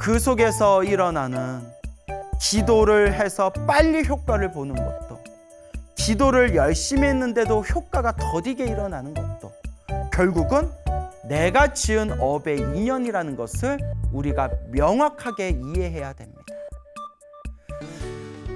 그 속에서 일어나는 기도를 해서 빨리 효과를 보는 것도, 기도를 열심히 했는데도 효과가 더디게 일어나는 것도 결국은 내가 지은 업의 인연이라는 것을 우리가 명확하게 이해해야 됩니다.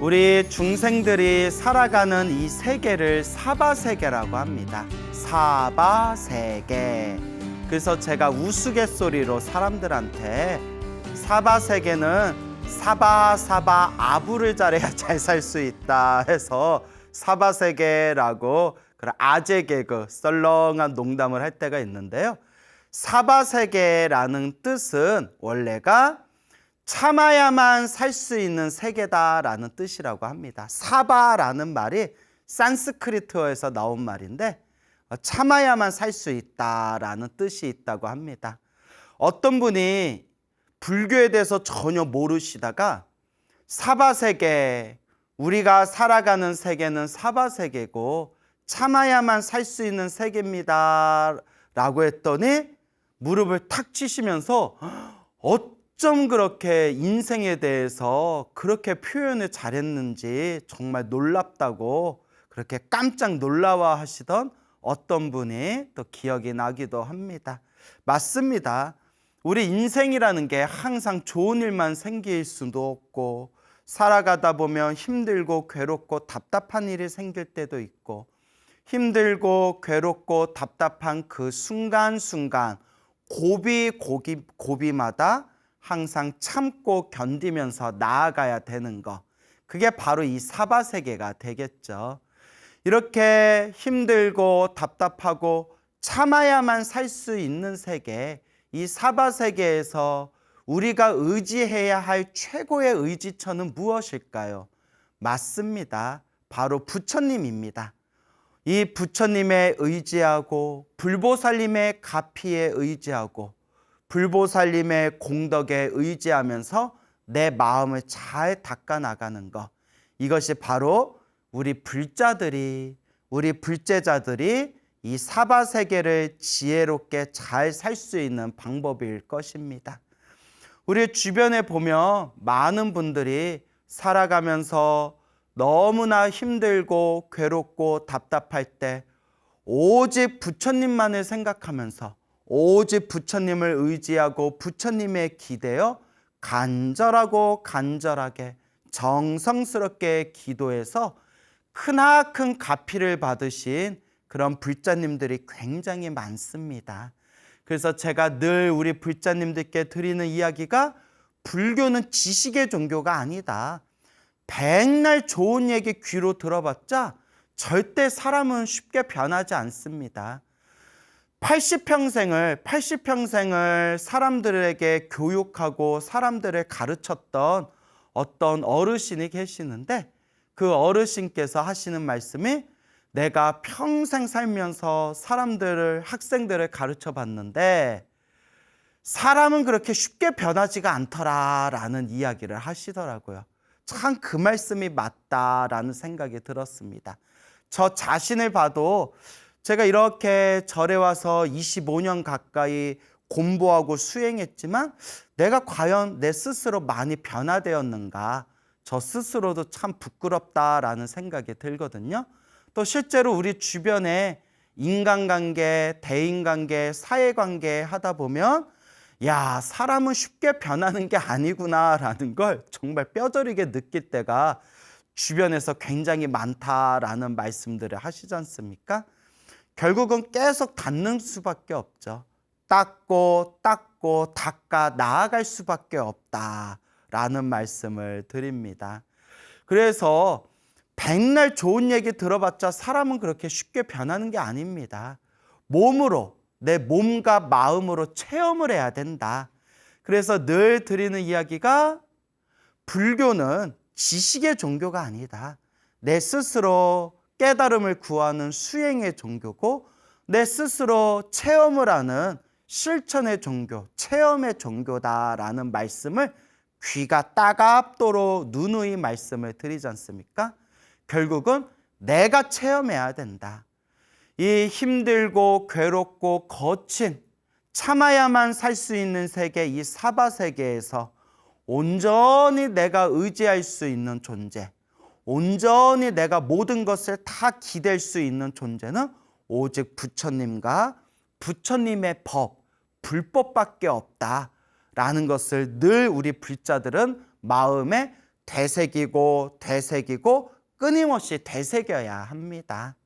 우리 중생들이 살아가는 이 세계를 사바세계라고 합니다. 사바세계. 그래서 제가 우스갯소리로 사람들한테 사바세계는 사바 아부를 잘해야 잘 살 수 있다 해서 사바세계라고 그런 아재 개그, 썰렁한 농담을 할 때가 있는데요. 사바세계라는 뜻은 원래가 참아야만 살 수 있는 세계다라는 뜻이라고 합니다. 사바라는 말이 산스크리트어에서 나온 말인데 참아야만 살 수 있다라는 뜻이 있다고 합니다. 어떤 분이 불교에 대해서 전혀 모르시다가 사바세계, 우리가 살아가는 세계는 사바세계고 참아야만 살 수 있는 세계입니다 라고 했더니 무릎을 탁 치시면서 어쩜 그렇게 인생에 대해서 그렇게 표현을 잘했는지 정말 놀랍다고 그렇게 깜짝 놀라워 하시던 어떤 분이 또 기억이 나기도 합니다. 맞습니다. 우리 인생이라는 게 항상 좋은 일만 생길 수도 없고 살아가다 보면 힘들고 괴롭고 답답한 일이 생길 때도 있고 힘들고 괴롭고 답답한 그 순간순간 고비마다 항상 참고 견디면서 나아가야 되는 것, 그게 바로 이 사바세계가 되겠죠. 이렇게 힘들고 답답하고 참아야만 살 수 있는 세계, 이 사바세계에서 우리가 의지해야 할 최고의 의지처는 무엇일까요? 맞습니다. 바로 부처님입니다. 이 부처님에 의지하고 불보살님의 가피에 의지하고 불보살님의 공덕에 의지하면서 내 마음을 잘 닦아나가는 것, 이것이 바로 우리 불자들이, 우리 불제자들이 이 사바세계를 지혜롭게 잘 살 수 있는 방법일 것입니다. 우리 주변에 보면 많은 분들이 살아가면서 너무나 힘들고 괴롭고 답답할 때 오직 부처님만을 생각하면서 오직 부처님을 의지하고 부처님에 기대어 간절하게 정성스럽게 기도해서 크나큰 가피를 받으신 그런 불자님들이 굉장히 많습니다. 그래서 제가 늘 우리 불자님들께 드리는 이야기가 불교는 지식의 종교가 아니다. 백날 좋은 얘기 귀로 들어봤자 절대 사람은 쉽게 변하지 않습니다. 80평생을 사람들에게 교육하고 사람들을 가르쳤던 어떤 어르신이 계시는데 그 어르신께서 하시는 말씀이 내가 평생 살면서 학생들을 가르쳐 봤는데 사람은 그렇게 쉽게 변하지가 않더라라는 이야기를 하시더라고요. 참 그 말씀이 맞다라는 생각이 들었습니다. 저 자신을 봐도 제가 이렇게 절에 와서 25년 가까이 공부하고 수행했지만 내가 과연 내 스스로 많이 변화되었는가, 저 스스로도 참 부끄럽다라는 생각이 들거든요. 또 실제로 우리 주변에 인간관계, 대인관계, 사회관계 하다 보면 야, 사람은 쉽게 변하는 게 아니구나라는 걸 정말 뼈저리게 느낄 때가 주변에서 굉장히 많다라는 말씀들을 하시지 않습니까? 결국은 계속 닦는 수밖에 없죠. 닦고 닦아 나아갈 수밖에 없다라는 말씀을 드립니다. 그래서 백날 좋은 얘기 들어봤자 사람은 그렇게 쉽게 변하는 게 아닙니다. 몸으로, 내 몸과 마음으로 체험을 해야 된다. 그래서 늘 드리는 이야기가 불교는 지식의 종교가 아니다. 내 스스로 깨달음을 구하는 수행의 종교고 내 스스로 체험을 하는 실천의 종교, 체험의 종교다라는 말씀을 귀가 따갑도록 누누이 말씀을 드리지 않습니까? 결국은 내가 체험해야 된다. 이 힘들고 괴롭고 거친 참아야만 살 수 있는 세계, 이 사바세계에서 온전히 내가 의지할 수 있는 존재, 온전히 내가 모든 것을 다 기댈 수 있는 존재는 오직 부처님과 부처님의 법, 불법밖에 없다라는 것을 늘 우리 불자들은 마음에 되새기고 끊임없이 되새겨야 합니다.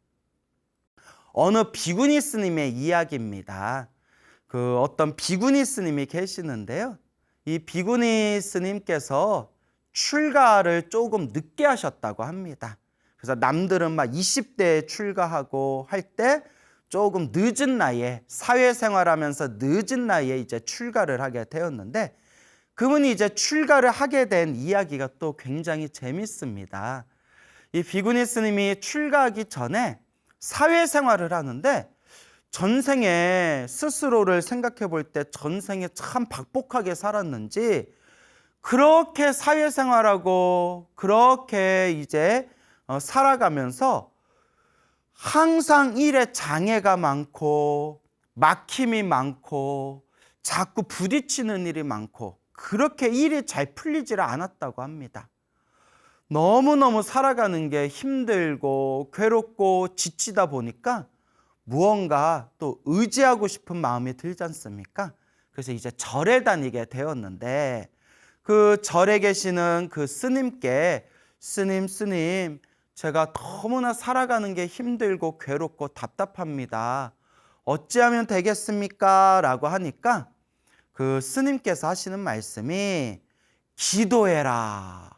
어느 비구니 스님의 이야기입니다. 그 어떤 비구니 스님이 계시는데요. 이 비구니 스님께서 출가를 조금 늦게 하셨다고 합니다. 그래서 남들은 막 20대에 출가하고 할 때 조금 늦은 나이에, 사회생활하면서 늦은 나이에 이제 출가를 하게 되었는데, 그분이 이제 출가를 하게 된 이야기가 또 굉장히 재밌습니다. 이 비구니 스님이 출가하기 전에 사회생활을 하는데, 전생에 스스로를 생각해 볼 때 전생에 참 박복하게 살았는지 그렇게 사회생활하고 그렇게 이제 살아가면서 항상 일에 장애가 많고 막힘이 많고 자꾸 부딪히는 일이 많고 그렇게 일이 잘 풀리지를 않았다고 합니다. 너무너무 살아가는 게 힘들고 괴롭고 지치다 보니까 무언가 또 의지하고 싶은 마음이 들지 않습니까? 그래서 이제 절에 다니게 되었는데, 그 절에 계시는 그 스님께 스님 제가 너무나 살아가는 게 힘들고 괴롭고 답답합니다. 어찌하면 되겠습니까? 라고 하니까 그 스님께서 하시는 말씀이 기도해라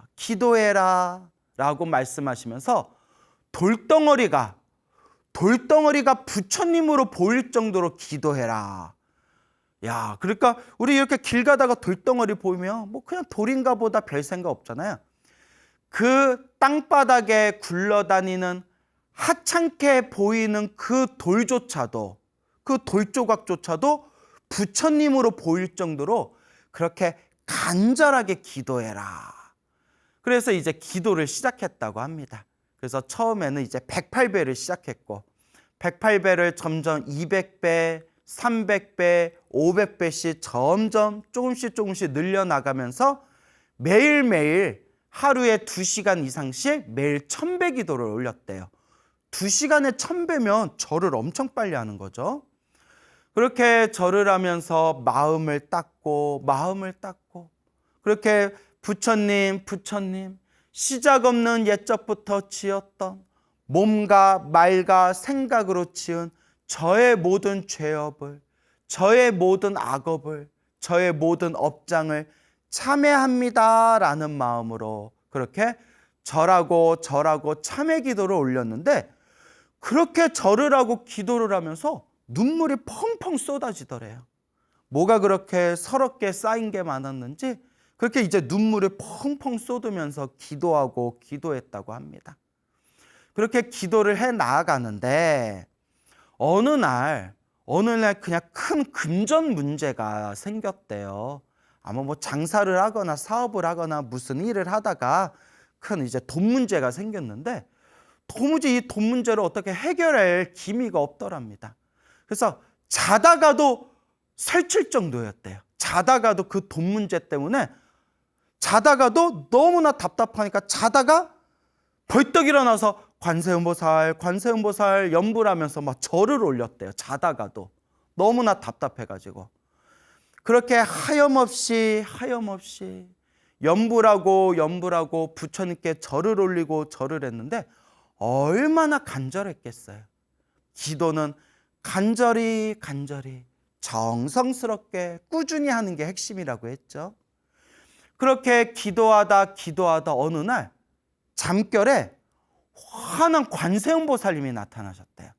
라고 말씀하시면서 돌덩어리가 부처님으로 보일 정도로 기도해라. 야, 그러니까 우리 이렇게 길 가다가 돌덩어리 보이면 뭐 그냥 돌인가 보다 별 생각 없잖아요. 그 땅바닥에 굴러다니는 하찮게 보이는 그 돌조차도, 그 돌조각조차도 부처님으로 보일 정도로 그렇게 간절하게 기도해라. 그래서 이제 기도를 시작했다고 합니다. 그래서 처음에는 이제 108배를 시작했고 108배를 점점 200배, 300배, 500배씩 점점 조금씩 늘려나가면서 매일매일 하루에 2시간 이상씩 매일 1000배 기도를 올렸대요. 2시간에 1000배면 절을 엄청 빨리 하는 거죠. 그렇게 절을 하면서 마음을 닦고 그렇게 부처님 시작 없는 옛적부터 지었던 몸과 말과 생각으로 지은 저의 모든 죄업을, 저의 모든 악업을, 저의 모든 업장을 참회합니다라는 마음으로 그렇게 절하고 참회 기도를 올렸는데, 그렇게 절을 하고 기도를 하면서 눈물이 펑펑 쏟아지더래요. 뭐가 그렇게 서럽게 쌓인 게 많았는지 그렇게 이제 눈물을 펑펑 쏟으면서 기도했다고 합니다. 그렇게 기도를 해 나아가는데 어느 날 그냥 큰 금전 문제가 생겼대요. 아마 뭐 장사를 하거나 사업을 하거나 무슨 일을 하다가 큰 이제 돈 문제가 생겼는데 도무지 이 돈 문제를 어떻게 해결할 기미가 없더랍니다. 그래서 자다가도 설칠 정도였대요. 자다가도 그 돈 문제 때문에 자다가도 너무나 답답하니까 자다가 벌떡 일어나서 관세음보살 연불 하면서 막 절을 올렸대요. 자다가도 너무나 답답해가지고 그렇게 하염없이 연불하고 부처님께 절을 올리고 절을 했는데 얼마나 간절했겠어요. 기도는 간절히 정성스럽게 꾸준히 하는 게 핵심이라고 했죠. 그렇게 기도하다 어느 날 잠결에 환한 관세음보살님이 나타나셨대요.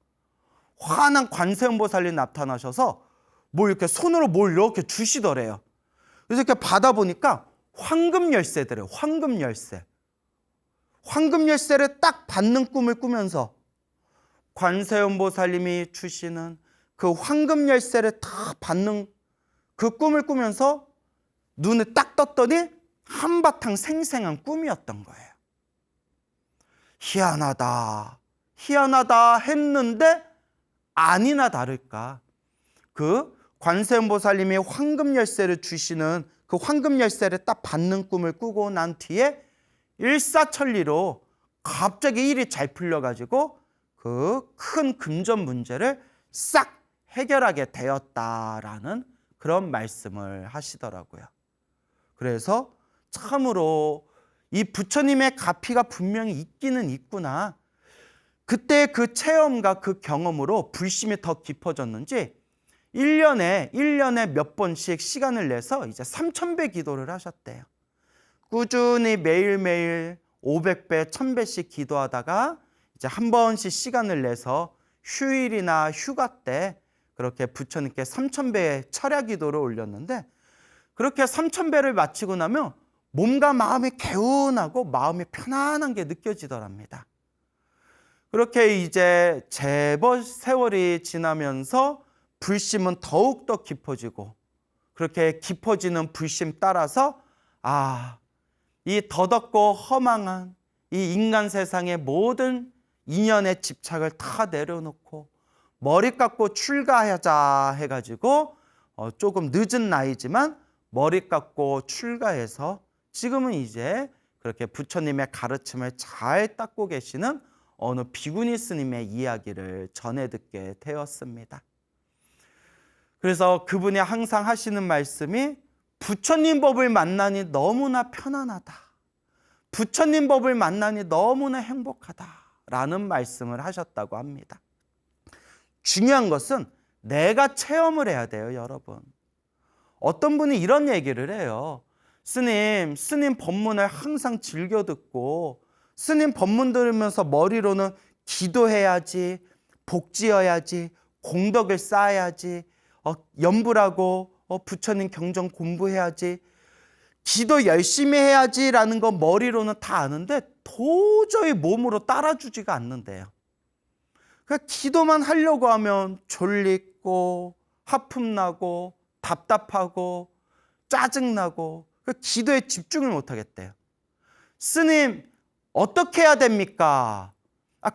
환한 관세음보살님이 나타나셔서 뭘 이렇게 손으로 뭘 이렇게 주시더래요. 그래서 이렇게 받아보니까 황금 열쇠더래요. 황금 열쇠를 딱 받는 꿈을 꾸면서 관세음보살님이 주시는 그 황금 열쇠를 딱 받는 그 꿈을 꾸면서 눈을 딱 떴더니 한바탕 생생한 꿈이었던 거예요. 희한하다 했는데 아니나 다를까 그 관세음보살님이 황금 열쇠를 주시는 그 황금 열쇠를 딱 받는 꿈을 꾸고 난 뒤에 일사천리로 갑자기 일이 잘 풀려가지고 그 큰 금전 문제를 싹 해결하게 되었다라는 그런 말씀을 하시더라고요. 그래서 참으로 이 부처님의 가피가 분명히 있기는 있구나. 그때 그 체험과 그 경험으로 불심이 더 깊어졌는지 1년에 몇 번씩 시간을 내서 이제 3000배 기도를 하셨대요. 꾸준히 매일매일 500배, 1000배씩 기도하다가 이제 한 번씩 시간을 내서 휴일이나 휴가 때 그렇게 부처님께 3000배의 철야 기도를 올렸는데 그렇게 3000배를 마치고 나면 몸과 마음이 개운하고 마음이 편안한 게 느껴지더랍니다. 그렇게 이제 제법 세월이 지나면서 불심은 더욱더 깊어지고 그렇게 깊어지는 불심 따라서 이 더덥고 허망한 이 인간 세상의 모든 인연의 집착을 다 내려놓고 머리 깎고 출가하자 해가지고 조금 늦은 나이지만 머리 깎고 출가해서 지금은 이제 그렇게 부처님의 가르침을 잘 닦고 계시는 어느 비구니 스님의 이야기를 전해 듣게 되었습니다. 그래서 그분이 항상 하시는 말씀이 부처님 법을 만나니 너무나 편안하다. 부처님 법을 만나니 너무나 행복하다라는 말씀을 하셨다고 합니다. 중요한 것은 내가 체험을 해야 돼요, 여러분. 어떤 분이 이런 얘기를 해요. 스님 법문을 항상 즐겨 듣고 스님 법문 들으면서 머리로는 기도해야지, 복지어야지, 공덕을 쌓아야지, 염불하고 부처님 경전 공부해야지, 기도 열심히 해야지라는 건 머리로는 다 아는데 도저히 몸으로 따라주지가 않는데요. 그러니까 기도만 하려고 하면 졸리고 하품나고 답답하고 짜증나고 기도에 집중을 못하겠대요. 스님 어떻게 해야 됩니까?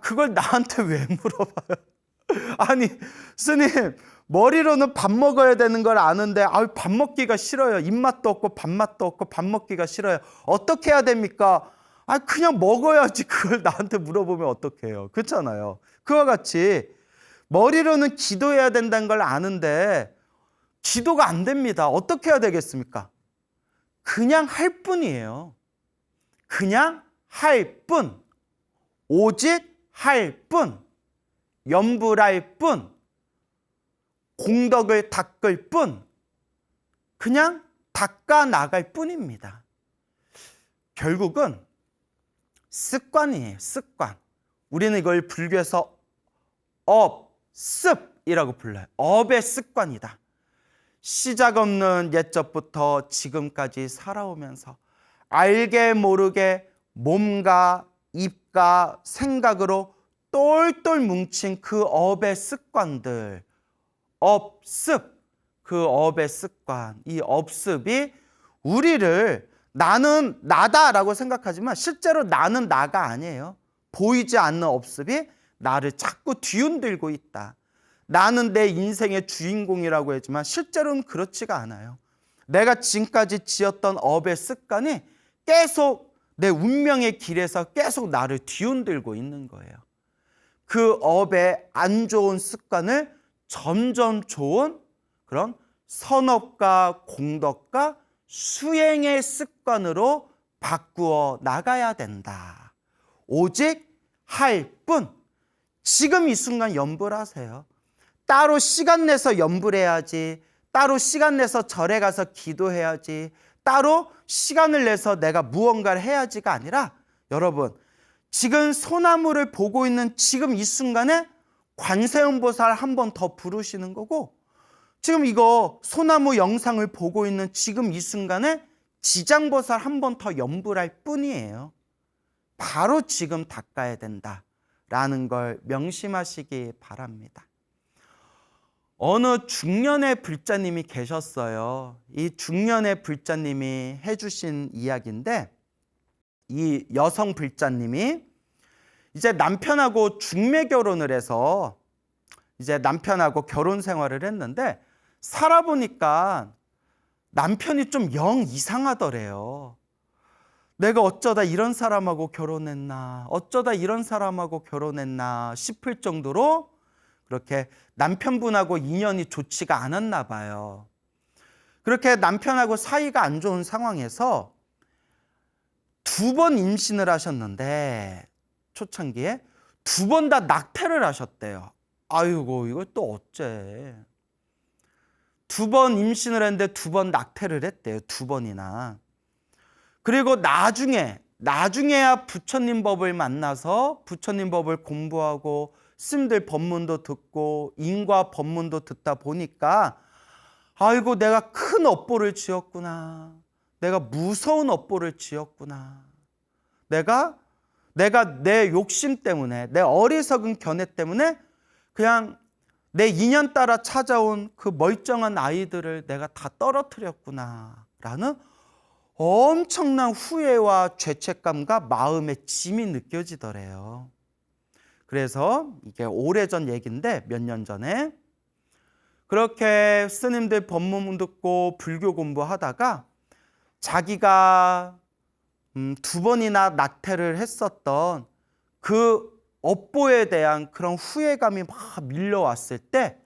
그걸 나한테 왜 물어봐요? 아니 스님 머리로는 밥 먹어야 되는 걸 아는데 밥 먹기가 싫어요. 입맛도 없고 밥맛도 없고 밥 먹기가 싫어요. 어떻게 해야 됩니까? 그냥 먹어야지. 그걸 나한테 물어보면 어떡해요. 그렇잖아요. 그와 같이 머리로는 기도해야 된다는 걸 아는데 기도가 안 됩니다. 어떻게 해야 되겠습니까? 그냥 할 뿐이에요. 그냥 할 뿐. 오직 할 뿐. 염불할 뿐. 공덕을 닦을 뿐. 그냥 닦아 나갈 뿐입니다. 결국은 습관이에요. 습관. 우리는 이걸 불교에서 업습이라고 불러요. 업의 습관이다. 시작 없는 옛적부터 지금까지 살아오면서 알게 모르게 몸과 입과 생각으로 똘똘 뭉친 그 업의 습관들, 업습, 그 업의 습관, 이 업습이 우리를 나는 나다라고 생각하지만 실제로 나는 나가 아니에요. 보이지 않는 업습이 나를 자꾸 뒤흔들고 있다. 나는 내 인생의 주인공이라고 했지만 실제로는 그렇지가 않아요. 내가 지금까지 지었던 업의 습관이 계속 내 운명의 길에서 계속 나를 뒤흔들고 있는 거예요. 그 업의 안 좋은 습관을 점점 좋은 그런 선업과 공덕과 수행의 습관으로 바꾸어 나가야 된다. 오직 할 뿐. 지금 이 순간 염불하세요. 따로 시간 내서 염불해야지, 따로 시간 내서 절에 가서 기도해야지, 따로 시간을 내서 내가 무언가를 해야지가 아니라 여러분 지금 소나무를 보고 있는 지금 이 순간에 관세음보살 한 번 더 부르시는 거고, 지금 이거 소나무 영상을 보고 있는 지금 이 순간에 지장보살 한 번 더 염불할 뿐이에요. 바로 지금 닦아야 된다라는 걸 명심하시기 바랍니다. 어느 중년의 불자님이 계셨어요. 이 중년의 불자님이 해주신 이야기인데, 이 여성 불자님이 이제 남편하고 중매 결혼을 해서 이제 남편하고 결혼 생활을 했는데 살아보니까 남편이 좀 영 이상하더래요. 내가 어쩌다 이런 사람하고 결혼했나, 어쩌다 이런 사람하고 결혼했나 싶을 정도로 그렇게 남편분하고 인연이 좋지가 않았나 봐요. 그렇게 남편하고 사이가 안 좋은 상황에서 2번 임신을 하셨는데, 초창기에 2번 다 낙태를 하셨대요. 아이고, 이걸 또 어째. 2번 임신을 했는데 2번 낙태를 했대요. 2번이나. 그리고 나중에야 부처님 법을 만나서 부처님 법을 공부하고 스님들 법문도 듣고 인과 법문도 듣다 보니까 아이고, 내가 큰 업보를 지었구나. 내가 무서운 업보를 지었구나. 내가 내 욕심 때문에, 내 어리석은 견해 때문에 그냥 내 인연 따라 찾아온 그 멀쩡한 아이들을 내가 다 떨어뜨렸구나 라는 엄청난 후회와 죄책감과 마음의 짐이 느껴지더래요. 그래서 이게 오래전 얘기인데, 몇 년 전에 그렇게 스님들 법문 듣고 불교 공부하다가 자기가 2번이나 낙태를 했었던 그 업보에 대한 그런 후회감이 막 밀려왔을 때,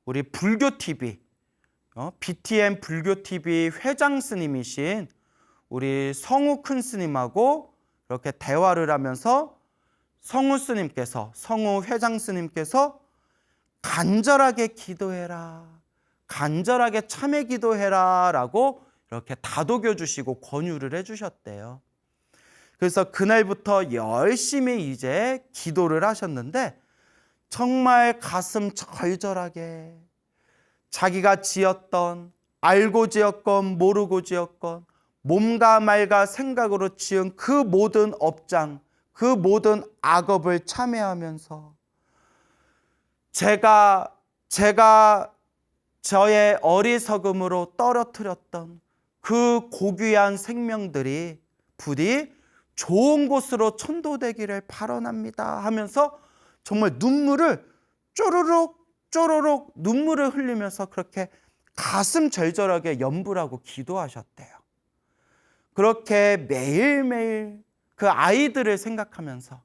우리 불교TV, BTM 불교TV 회장 스님이신 우리 성우 큰 스님하고 이렇게 대화를 하면서 성우 회장 스님께서 간절하게 기도해라, 간절하게 참회 기도해라 라고 이렇게 다독여 주시고 권유를 해주셨대요. 그래서 그날부터 열심히 이제 기도를 하셨는데, 정말 가슴 절절하게 자기가 지었던, 알고 지었건 모르고 지었건 몸과 말과 생각으로 지은 그 모든 업장, 그 모든 악업을 참회하면서 제가 저의 어리석음으로 떨어뜨렸던 그 고귀한 생명들이 부디 좋은 곳으로 천도되기를 바라옵니다 하면서 정말 눈물을 쪼르륵 눈물을 흘리면서 그렇게 가슴 절절하게 염불하고 기도하셨대요. 그렇게 매일매일 그 아이들을 생각하면서,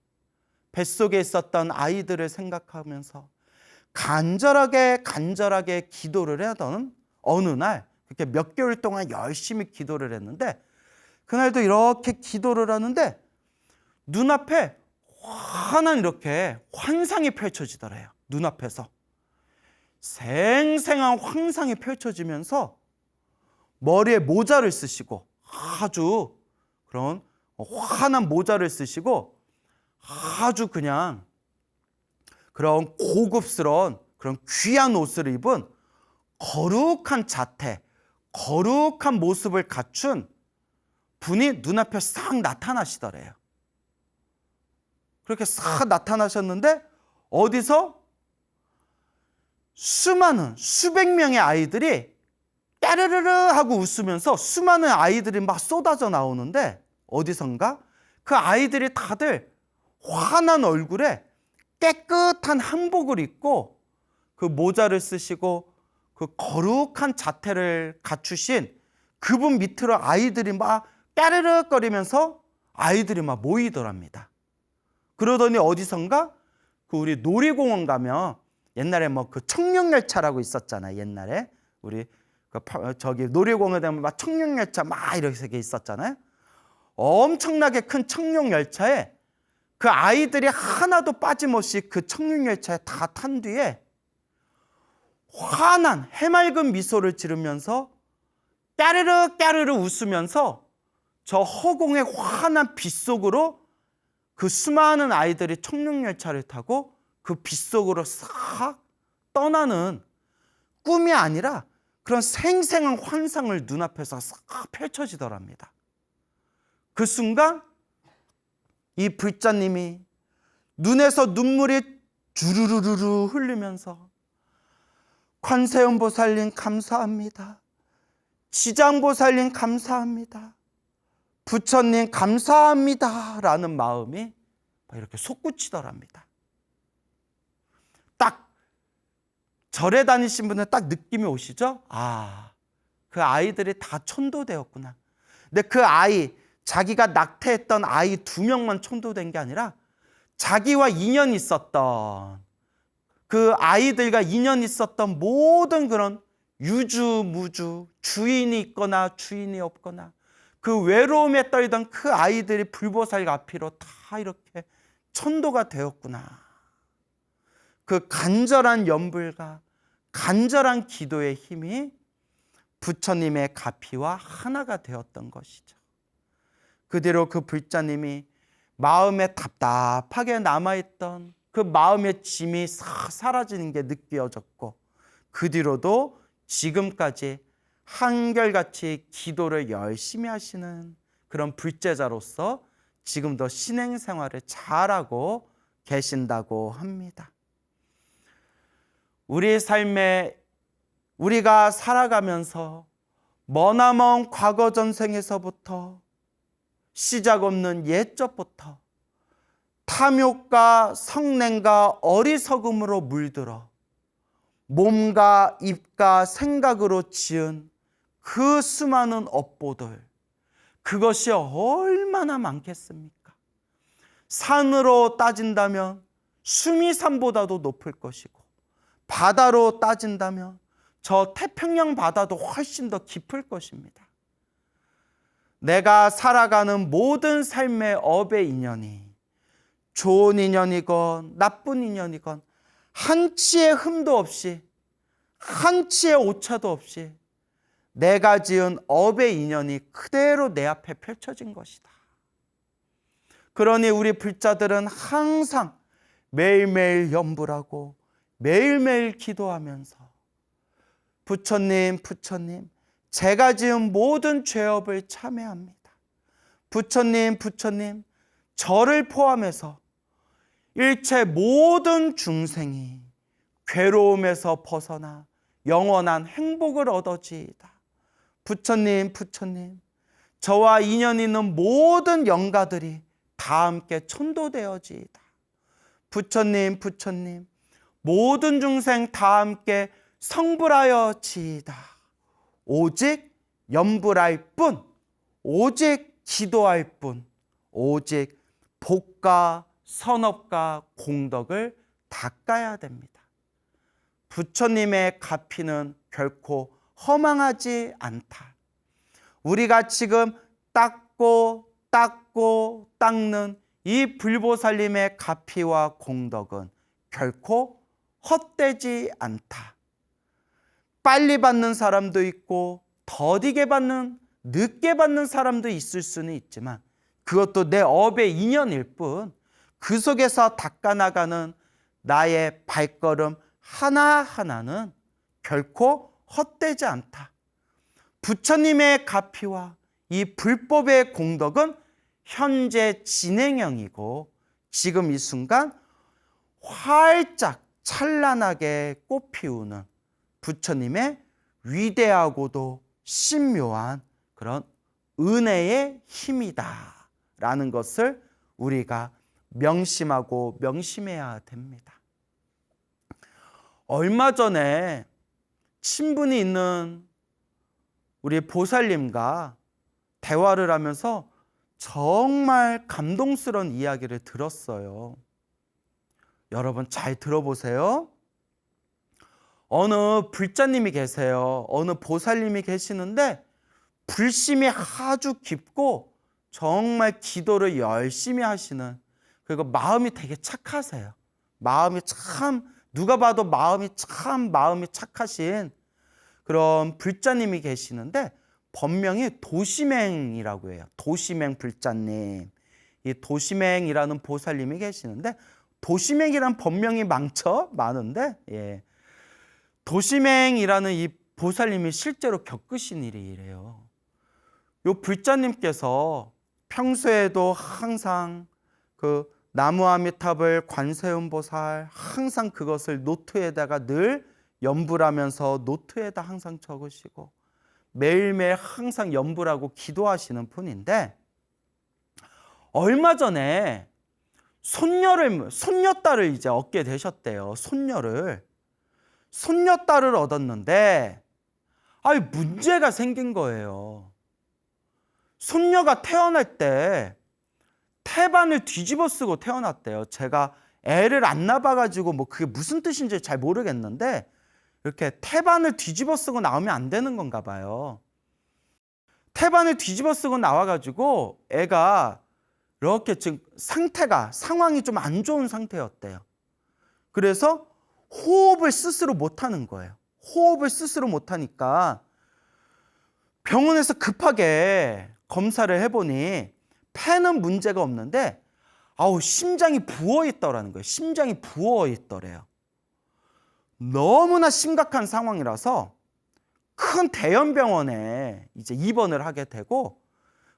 뱃속에 있었던 아이들을 생각하면서 간절하게 기도를 하던 어느 날, 그렇게 몇 개월 동안 열심히 기도를 했는데, 그날도 이렇게 기도를 하는데 눈앞에 환한 이렇게 환상이 펼쳐지더래요. 눈앞에서 생생한 환상이 펼쳐지면서 머리에 모자를 쓰시고, 아주 그런 환한 모자를 쓰시고, 아주 그냥 그런 고급스러운 그런 귀한 옷을 입은 거룩한 자태, 거룩한 모습을 갖춘 분이 눈앞에 싹 나타나시더래요. 그렇게 싹 나타나셨는데, 어디서 수백 명의 아이들이 까르르르 하고 웃으면서 수많은 아이들이 막 쏟아져 나오는데, 어디선가 그 아이들이 다들 환한 얼굴에 깨끗한 한복을 입고 그 모자를 쓰시고 그 거룩한 자태를 갖추신 그분 밑으로 아이들이 막 까르르거리면서 아이들이 막 모이더랍니다. 그러더니 어디선가 그 우리 놀이공원 가면 옛날에 뭐 그 청룡열차라고 있었잖아요. 옛날에 우리 저기 놀이공원에 가면 막 청룡열차 막 이렇게 있었잖아요. 엄청나게 큰 청룡열차에 그 아이들이 하나도 빠짐없이 그 청룡열차에 다 탄 뒤에 환한 해맑은 미소를 지르면서 까르르 웃으면서 저 허공의 환한 빛 속으로 그 수많은 아이들이 청룡열차를 타고 그 빛 속으로 싹 떠나는, 꿈이 아니라 그런 생생한 환상을 눈앞에서 싹 펼쳐지더랍니다. 그 순간 이 불자님이 눈에서 눈물이 주르르르 흘리면서 관세음보살님 감사합니다. 지장보살님 감사합니다. 부처님 감사합니다 라는 마음이 이렇게 솟구치더랍니다. 딱 절에 다니신 분은 딱 느낌이 오시죠? 아, 그 아이들이 다 천도되었구나. 근데 그 아이, 자기가 낙태했던 아이 2명만 천도된 게 아니라 자기와 인연 있었던 그 아이들과 인연 있었던 모든 그런 유주무주, 주인이 있거나 주인이 없거나 그 외로움에 떨던 그 아이들이 불보살 앞이로 다 이렇게 천도가 되었구나. 그 간절한 염불과 간절한 기도의 힘이 부처님의 가피와 하나가 되었던 것이죠. 그 뒤로 그 불자님이 마음에 답답하게 남아있던 그 마음의 짐이 사라지는 게 느껴졌고, 그 뒤로도 지금까지 한결같이 기도를 열심히 하시는 그런 불제자로서 지금도 신행생활을 잘하고 계신다고 합니다. 우리 삶에 우리가 살아가면서 머나먼 과거 전생에서부터 시작 없는 옛적부터 탐욕과 성냄과 어리석음으로 물들어 몸과 입과 생각으로 지은 그 수많은 업보들, 그것이 얼마나 많겠습니까? 산으로 따진다면 수미산보다도 높을 것이고, 바다로 따진다면 저 태평양 바다도 훨씬 더 깊을 것입니다. 내가 살아가는 모든 삶의 업의 인연이 좋은 인연이건 나쁜 인연이건 한치의 흠도 없이, 한치의 오차도 없이 내가 지은 업의 인연이 그대로 내 앞에 펼쳐진 것이다. 그러니 우리 불자들은 항상 매일매일 염불하고 매일매일 기도하면서 부처님, 부처님, 제가 지은 모든 죄업을 참회합니다. 부처님, 부처님, 저를 포함해서 일체 모든 중생이 괴로움에서 벗어나 영원한 행복을 얻어지이다. 부처님, 부처님, 저와 인연 있는 모든 영가들이 다 함께 천도되어지이다. 부처님, 부처님, 모든 중생 다 함께 성불하여지이다. 오직 염불할 뿐, 오직 기도할 뿐, 오직 복과 선업과 공덕을 닦아야 됩니다. 부처님의 가피는 결코 허망하지 않다. 우리가 지금 닦고 닦는 이 불보살님의 가피와 공덕은 결코 헛되지 않다. 빨리 받는 사람도 있고 더디게 받는, 늦게 받는 사람도 있을 수는 있지만 그것도 내 업의 인연일 뿐, 그 속에서 닦아나가는 나의 발걸음 하나하나는 결코 헛되지 않다. 부처님의 가피와 이 불법의 공덕은 현재 진행형이고 지금 이 순간 활짝 찬란하게 꽃피우는 부처님의 위대하고도 신묘한 그런 은혜의 힘이다 라는 것을 우리가 명심하고 명심해야 됩니다. 얼마 전에 친분이 있는 우리 보살님과 대화를 하면서 정말 감동스러운 이야기를 들었어요. 여러분 잘 들어보세요. 어느 불자님이 계세요. 어느 보살님이 계시는데 불심이 아주 깊고 정말 기도를 열심히 하시는, 그리고 마음이 되게 착하세요. 마음이 참, 누가 봐도 마음이 착하신 그런 불자님이 계시는데 법명이 도시맹이라고 해요. 도시맹 불자님. 이 도시맹이라는 보살님이 계시는데, 도시맹이란 법명이 많은데, 예. 도시맹이라는 이 보살님이 실제로 겪으신 일이래요. 요 불자님께서 평소에도 항상 그 나무아미탑을 관세음보살 항상 그것을 노트에다가 늘 염불하면서 노트에다 항상 적으시고 매일매일 항상 염불하고 기도하시는 분인데, 얼마 전에 손녀딸을 이제 얻게 되셨대요. 손녀딸을 얻었는데 아니, 문제가 생긴 거예요. 손녀가 태어날 때 태반을 뒤집어 쓰고 태어났대요. 제가 애를 안 낳아가지고 뭐 그게 무슨 뜻인지 잘 모르겠는데 이렇게 태반을 뒤집어 쓰고 나오면 안 되는 건가 봐요. 태반을 뒤집어 쓰고 나와가지고 애가 이렇게 지금 상황이 좀 안 좋은 상태였대요. 그래서 호흡을 스스로 못하는 거예요. 호흡을 스스로 못하니까 병원에서 급하게 검사를 해보니 폐는 문제가 없는데 심장이 부어있더라는 거예요. 심장이 부어있더래요. 너무나 심각한 상황이라서 큰 대형 병원에 이제 입원을 하게 되고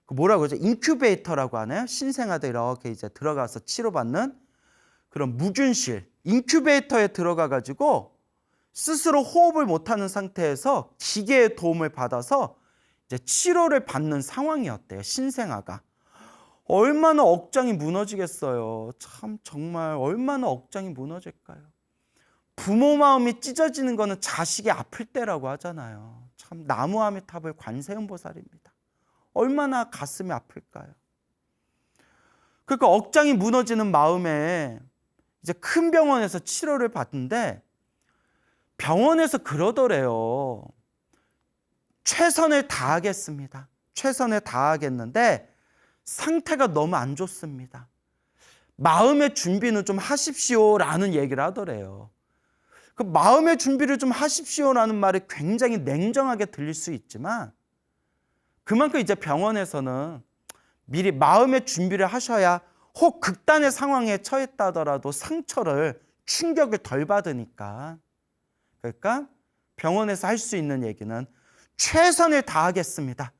뭐라고 하죠? 인큐베이터라고 하나요? 신생아들 이렇게 이제 들어가서 치료받는 그런 무균실 인큐베이터에 들어가 가지고 스스로 호흡을 못하는 상태에서 기계의 도움을 받아서 이제 치료를 받는 상황이었대요. 신생아가. 얼마나 억장이 무너지겠어요. 참 정말 얼마나 억장이 무너질까요? 부모 마음이 찢어지는 거는 자식이 아플 때라고 하잖아요. 참 나무아미타불 관세음보살입니다. 얼마나 가슴이 아플까요? 그러니까 억장이 무너지는 마음에 이제 큰 병원에서 치료를 받는데 병원에서 그러더래요. 최선을 다하겠습니다. 최선을 다하겠는데 상태가 너무 안 좋습니다. 마음의 준비는 좀 하십시오라는 얘기를 하더래요. 그 마음의 준비를 좀 하십시오라는 말이 굉장히 냉정하게 들릴 수 있지만 그만큼 이제 병원에서는 미리 마음의 준비를 하셔야 혹 극단의 상황에 처했다 하더라도 상처를 충격을 덜 받으니까 그러니까 병원에서 할 수 있는 얘기는 최선을 다하겠습니다.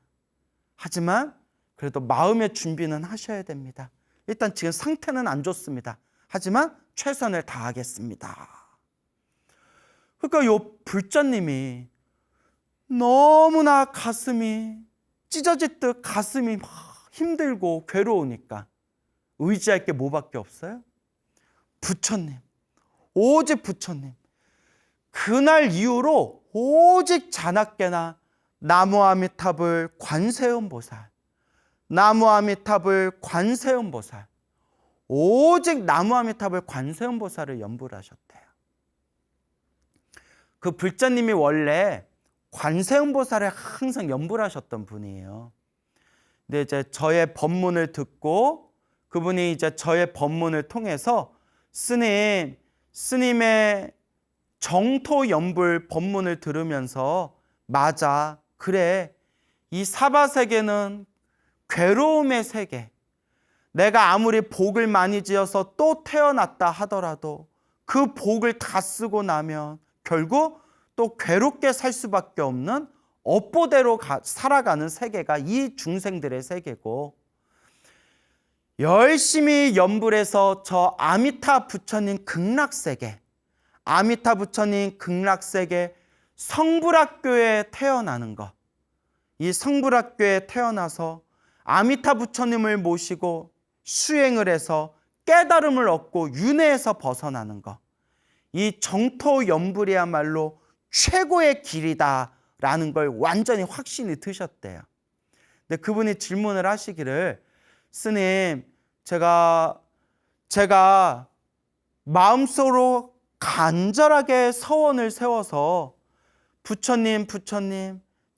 하지만 그래도 마음의 준비는 하셔야 됩니다. 일단 지금 상태는 안 좋습니다. 하지만 최선을 다하겠습니다. 그러니까 요 불자님이 너무나 가슴이 찢어질 듯 가슴이 막 힘들고 괴로우니까 의지할 게 뭐밖에 없어요? 부처님, 오직 부처님. 그날 이후로 오직 자나깨나 나무아미타불 관세음보살, 나무아미타불 관세음보살, 오직 나무아미타불 관세음보살을 연불 하셨대요. 그 불자님이 원래 관세음보살을 항상 연불 하셨던 분이에요. 근데 이제 저의 법문을 듣고 그분이 이제 저의 법문을 통해서 스님의 정토 연불 법문을 들으면서 맞아, 그래, 이 사바세계는 괴로움의 세계. 내가 아무리 복을 많이 지어서 또 태어났다 하더라도 그 복을 다 쓰고 나면 결국 또 괴롭게 살 수밖에 없는 업보대로 살아가는 세계가 이 중생들의 세계고 열심히 연불해서 저 아미타 부처님 극락세계, 아미타 부처님 극락세계 성불학교에 태어나는 것, 이 성불학교에 태어나서 아미타 부처님을 모시고 수행을 해서 깨달음을 얻고 윤회에서 벗어나는 것, 이 정토 연불이야말로 최고의 길이다라는 걸 완전히 확신이 드셨대요. 근데 그분이 질문을 하시기를 스님, 제가 마음속으로 간절하게 서원을 세워서 부처님,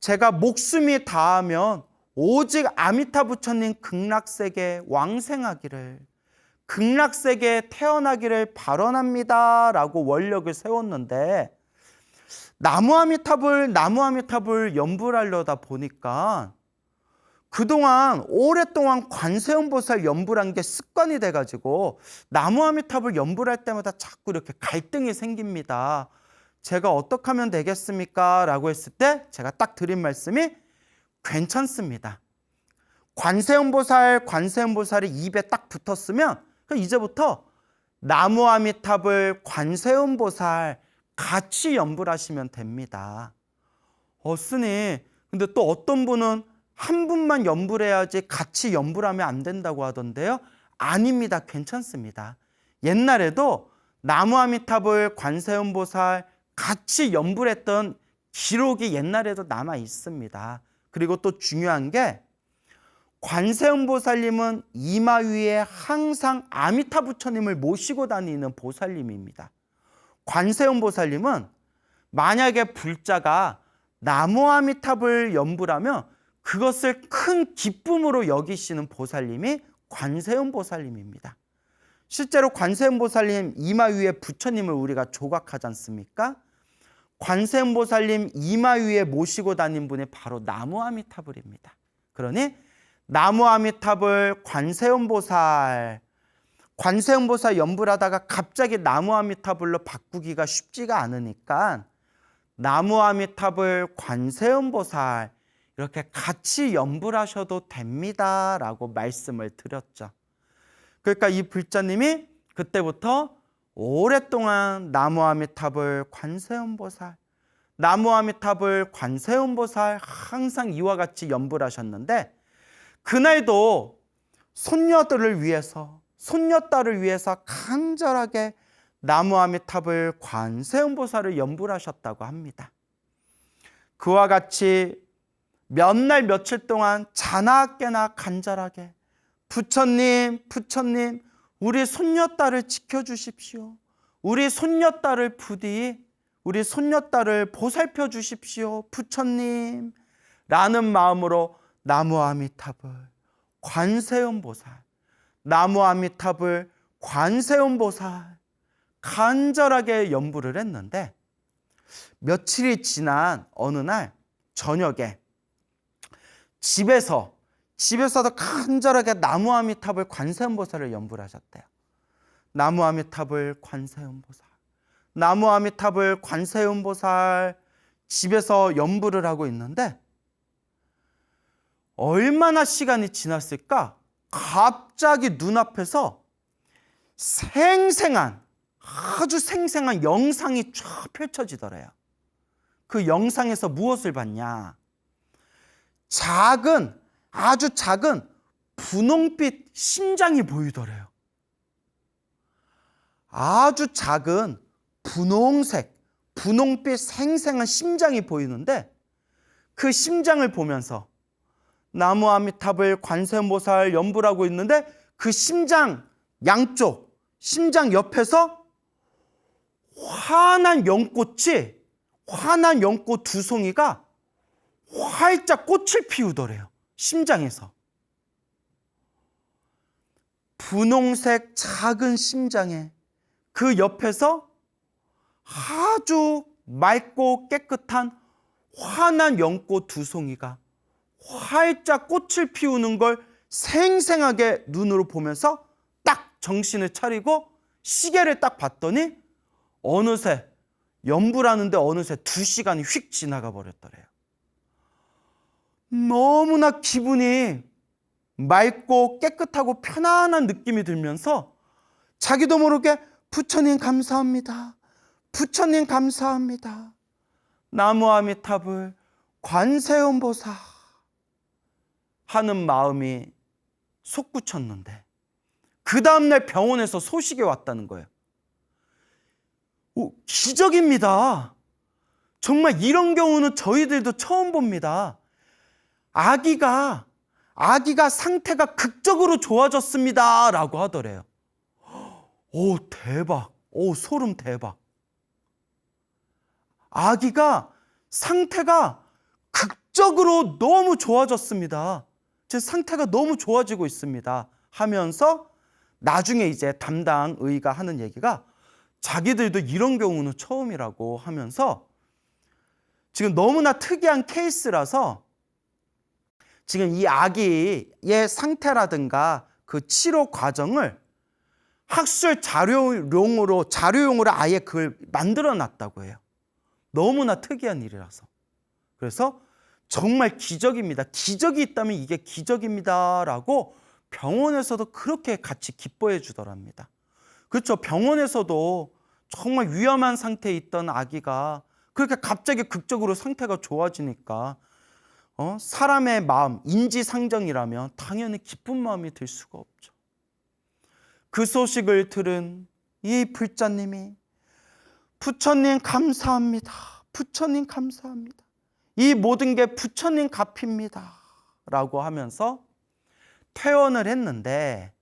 제가 목숨이 다하면 오직 아미타 부처님 극락세계 왕생하기를, 극락세계에 태어나기를 발언합니다 라고 원력을 세웠는데 나무아미타불 연불하려다 보니까 그동안 오랫동안 관세음보살 연불한 게 습관이 돼가지고 나무아미타불 연불할 때마다 자꾸 이렇게 갈등이 생깁니다. 제가 어떻게 하면 되겠습니까? 라고 했을 때 제가 딱 드린 말씀이 괜찮습니다. 관세음보살이 입에 딱 붙었으면 이제부터 나무아미타불 관세음보살 같이 연불하시면 됩니다. 스님, 근데 또 어떤 분은 한 분만 연불해야지 같이 연불하면 안 된다고 하던데요. 아닙니다. 괜찮습니다. 옛날에도 나무아미타불 관세음보살 같이 연불했던 기록이 옛날에도 남아 있습니다. 그리고 또 중요한 게 관세음보살님은 이마 위에 항상 아미타 부처님을 모시고 다니는 보살님입니다. 관세음보살님은 만약에 불자가 나무 아미탑을 연불하면 그것을 큰 기쁨으로 여기시는 보살님이 관세음보살님입니다. 실제로 관세음보살님 이마 위에 부처님을 우리가 조각하지 않습니까? 관세음보살님 이마 위에 모시고 다닌 분이 바로 나무 아미타불입니다. 그러니 나무 아미타불 관세음보살 연불하다가 갑자기 나무 아미타불로 바꾸기가 쉽지가 않으니까 나무 아미타불 관세음보살 이렇게 같이 연불하셔도 됩니다 라고 말씀을 드렸죠. 그러니까 이 불자님이 그때부터 오랫동안 나무 아미타불 관세음보살 항상 이와 같이 연불하셨는데 그날도 손녀들을 위해서 손녀딸을 위해서 간절하게 나무 아미타불 관세음보살을 연불하셨다고 합니다. 그와 같이 몇 날 며칠 동안 자나깨나 간절하게 부처님 우리 손녀딸을 지켜주십시오. 우리 손녀딸을 부디 우리 손녀딸을 보살펴 주십시오. 부처님 라는 마음으로 나무 아미타불 관세음보살 간절하게 연불을 했는데 며칠이 지난 어느 날 저녁에 집에서도 간절하게 나무 아미타불 관세음보살을 연불하셨대요. 나무 아미타불 관세음보살 집에서 연불을 하고 있는데 얼마나 시간이 지났을까? 갑자기 눈앞에서 아주 생생한 영상이 쫙 펼쳐지더래요. 그 영상에서 무엇을 봤냐? 아주 작은 분홍빛 심장이 보이더래요. 아주 작은 분홍빛 생생한 심장이 보이는데 그 심장을 보면서 나무 아미타불 관세음보살 연불하고 있는데 그 심장 양쪽, 심장 옆에서 환한 연꽃 두 송이가 활짝 꽃을 피우더래요. 심장에서. 분홍색 작은 심장에 그 옆에서 아주 맑고 깨끗한 환한 연꽃 두 송이가 활짝 꽃을 피우는 걸 생생하게 눈으로 보면서 딱 정신을 차리고 시계를 딱 봤더니 어느새 연불하는데 어느새 2시간이 휙 지나가 버렸더래요. 너무나 기분이 맑고 깨끗하고 편안한 느낌이 들면서 자기도 모르게 부처님 감사합니다. 나무 아미타불 관세음보살 하는 마음이 솟구쳤는데 그 다음날 병원에서 소식이 왔다는 거예요. 기적입니다. 정말 이런 경우는 저희들도 처음 봅니다. 아기가 상태가 극적으로 좋아졌습니다 라고 하더래요. 오, 대박. 오, 소름 대박. 아기가 상태가 극적으로 너무 좋아졌습니다. 제 상태가 너무 좋아지고 있습니다 하면서 나중에 이제 담당 의가 하는 얘기가 자기들도 이런 경우는 처음이라고 하면서 지금 너무나 특이한 케이스라서 지금 이 아기의 상태라든가 그 치료 과정을 학술 자료용으로 아예 그걸 만들어 놨다고 해요. 너무나 특이한 일이라서. 그래서 정말 기적입니다. 기적이 있다면 이게 기적입니다라고 병원에서도 그렇게 같이 기뻐해 주더랍니다. 그렇죠. 병원에서도 정말 위험한 상태에 있던 아기가 그렇게 갑자기 극적으로 상태가 좋아지니까 사람의 마음, 인지상정이라면 당연히 기쁜 마음이 들 수가 없죠. 그 소식을 들은 이 불자님이 부처님 감사합니다. 부처님 감사합니다. 이 모든 게 부처님 값입니다. 라고 하면서 퇴원을 했는데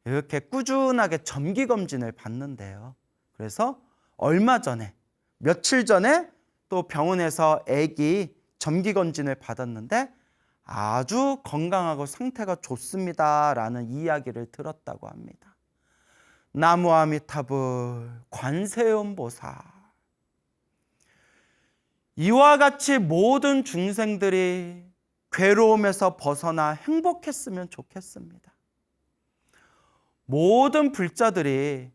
이렇게 꾸준하게 정기검진을 받는데요. 그래서 얼마 전에, 며칠 전에 또 병원에서 아기 정기검진을 받았는데 아주 건강하고 상태가 좋습니다라는 이야기를 들었다고 합니다. 나무 아미타불 관세음보살. 이와 같이 모든 중생들이 괴로움에서 벗어나 행복했으면 좋겠습니다. 모든 불자들이